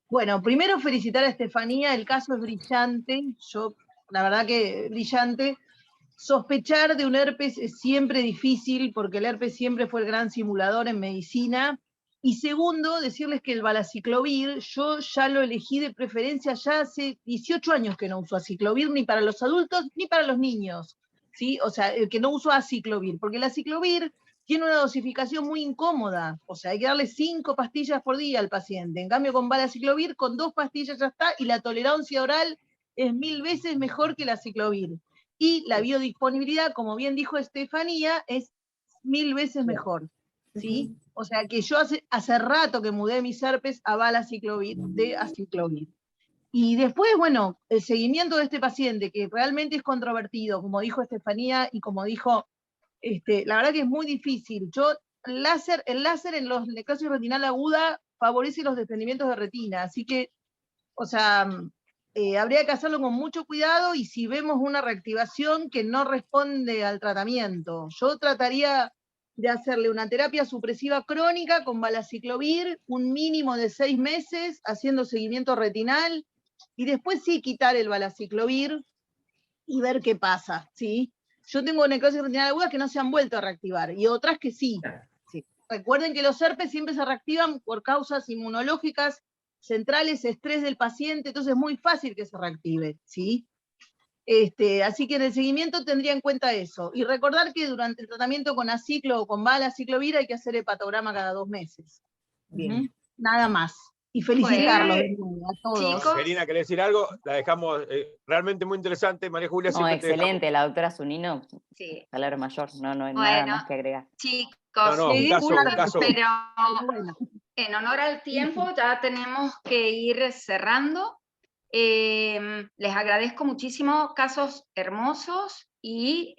Bueno, primero felicitar a Estefanía, el caso es brillante, la verdad que brillante. Sospechar de un herpes es siempre difícil, porque el herpes siempre fue el gran simulador en medicina. Y segundo, decirles que el valaciclovir, yo ya lo elegí de preferencia, ya hace 18 años que no uso aciclovir, ni para los adultos, ni para los niños, ¿sí? O sea, el que no uso aciclovir, porque el aciclovir tiene una dosificación muy incómoda, o sea, hay que darle 5 pastillas por día al paciente. En cambio, con valaciclovir, con 2 pastillas ya está, y la tolerancia oral es 1000 veces mejor que el aciclovir. Y la biodisponibilidad, como bien dijo Estefanía, es 1000 veces mejor, ¿sí? O sea que yo hace rato que mudé mis herpes a valaciclovir, de aciclovir. Y después, bueno, el seguimiento de este paciente, que realmente es controvertido, como dijo Estefanía y como dijo, la verdad que es muy difícil. El láser en los necrosis retinal aguda favorece los desprendimientos de retina, así que, o sea, habría que hacerlo con mucho cuidado, y si vemos una reactivación que no responde al tratamiento, yo trataría de hacerle una terapia supresiva crónica con valaciclovir, un mínimo de 6 meses, haciendo seguimiento retinal, y después sí quitar el valaciclovir y ver qué pasa, ¿sí? Yo tengo necrosis retinal aguda que no se han vuelto a reactivar, y otras que sí. Recuerden que los herpes siempre se reactivan por causas inmunológicas centrales, estrés del paciente, entonces es muy fácil que se reactive, ¿sí? Así que en el seguimiento tendría en cuenta eso. Y recordar que durante el tratamiento con aciclo o con valaciclovir hay que hacer hepatograma cada 2 meses. Bien. Nada más. Y felicitarlos de nuevo a todos. Angelina, ¿querés decir algo? La dejamos realmente muy interesante. María Julia, No, siempre te dejamos. excelente, la doctora Zunino, Sí. palabra mayor, no hay Bueno, nada más que agregar. Chicos, un caso. pero en honor al tiempo ya tenemos que ir cerrando. Les agradezco muchísimo, casos hermosos y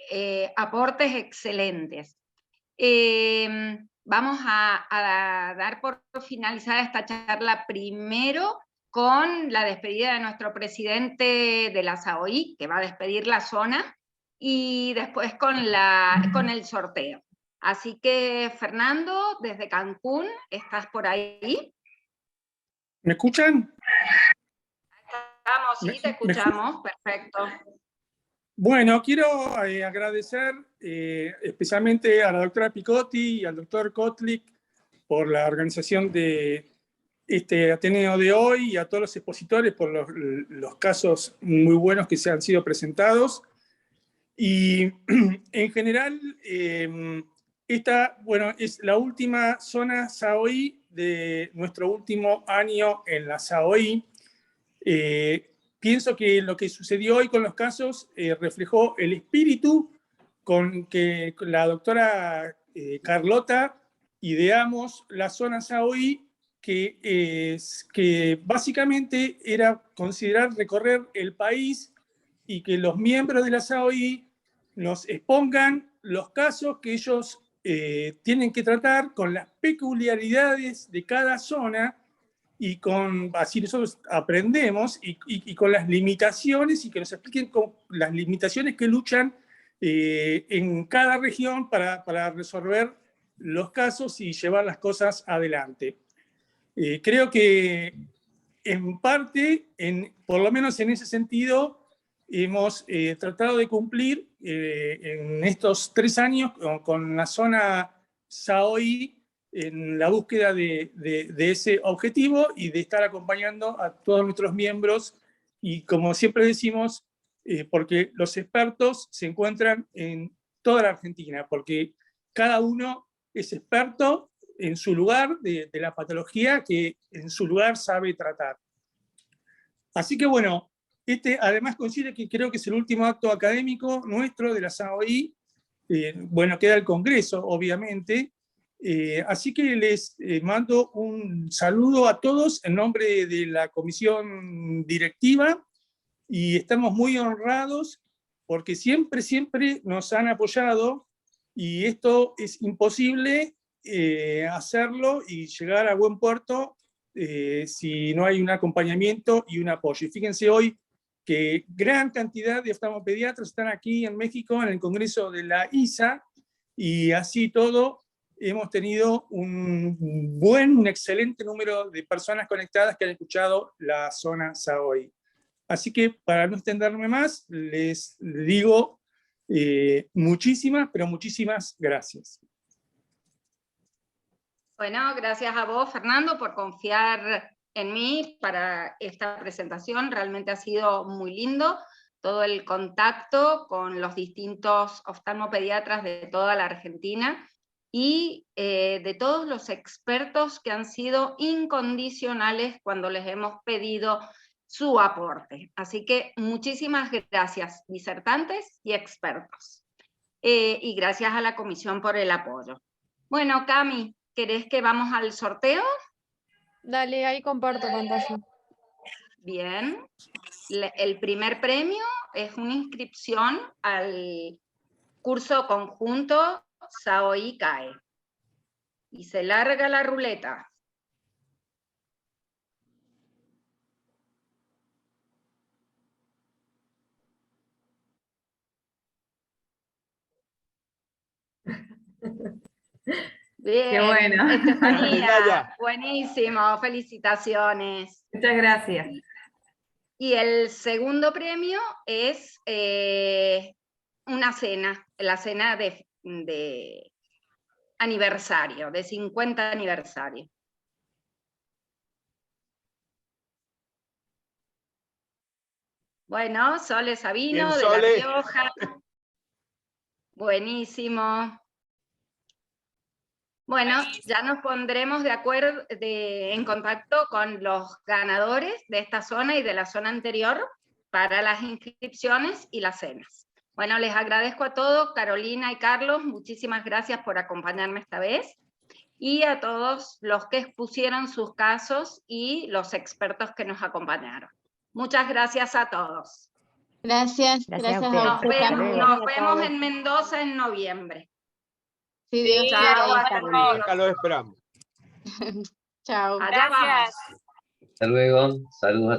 aportes excelentes. Vamos a dar por finalizada esta charla primero con la despedida de nuestro presidente de la SAOI, que va a despedir la zona, y después con el sorteo. Así que, Fernando, desde Cancún, ¿estás por ahí? ¿Me escuchan? Estamos, sí, te escuchamos, perfecto. Bueno, quiero agradecer especialmente a la doctora Picotti y al doctor Kotlik por la organización de este Ateneo de hoy, y a todos los expositores por los casos muy buenos que se han sido presentados. Y en general, esta, bueno, es la última zona SAOI de nuestro último año en la SAOI. Pienso que lo que sucedió hoy con los casos reflejó el espíritu con que la doctora Carlota ideamos la zona SAOI, que básicamente era considerar recorrer el país y que los miembros de la SAOI nos expongan los casos que ellos tienen que tratar con las peculiaridades de cada zona, y así nosotros aprendemos, y con las limitaciones, y que nos expliquen con las limitaciones que luchan en cada región para resolver los casos y llevar las cosas adelante. Creo que en parte, por lo menos en ese sentido, hemos tratado de cumplir en estos 3 años con la zona SAOI en la búsqueda de ese objetivo y de estar acompañando a todos nuestros miembros. Y como siempre decimos, porque los expertos se encuentran en toda la Argentina, porque cada uno es experto en su lugar de la patología que en su lugar sabe tratar. Así que bueno, además coincide que creo que es el último acto académico nuestro de la SAOI. Bueno, queda el Congreso, obviamente. Así que les mando un saludo a todos en nombre de la comisión directiva, y estamos muy honrados porque siempre nos han apoyado, y esto es imposible hacerlo y llegar a buen puerto si no hay un acompañamiento y un apoyo. Y fíjense hoy que gran cantidad de oftalmopediatras están aquí en México en el Congreso de la ISA, y así todo hemos tenido un excelente número de personas conectadas que han escuchado la zona Sahoy. Así que para no extenderme más, les digo muchísimas, pero muchísimas gracias. Bueno, gracias a vos, Fernando, por confiar en mí para esta presentación. Realmente ha sido muy lindo todo el contacto con los distintos oftalmopediatras de toda la Argentina y de todos los expertos que han sido incondicionales cuando les hemos pedido su aporte. Así que muchísimas gracias, disertantes y expertos. Y gracias a la comisión por el apoyo. Bueno, Cami, ¿querés que vamos al sorteo? Dale, ahí comparto pantalla. Bien. El primer premio es una inscripción al curso conjunto Sahoy CAE. Y se larga la ruleta. Bien, Qué bueno. Estefanía, buenísimo, felicitaciones. Muchas gracias. Y el segundo premio es una cena, la cena de aniversario, de 50 aniversario. Bueno, Sole Sabino, Bien, de La Sole. Rioja. Buenísimo. Bueno, ya nos pondremos de acuerdo, en contacto con los ganadores de esta zona y de la zona anterior para las inscripciones y las cenas. Bueno, les agradezco a todos, Carolina y Carlos, muchísimas gracias por acompañarme esta vez, y a todos los que expusieron sus casos y los expertos que nos acompañaron. Muchas gracias a todos. Gracias, gracias a ustedes. Nos vemos en Mendoza en noviembre. Sí, Dios quiere, Chao ahí a estaremos. todos. Acá lo esperamos. Chao. Allá vamos. Hasta luego. Saludos a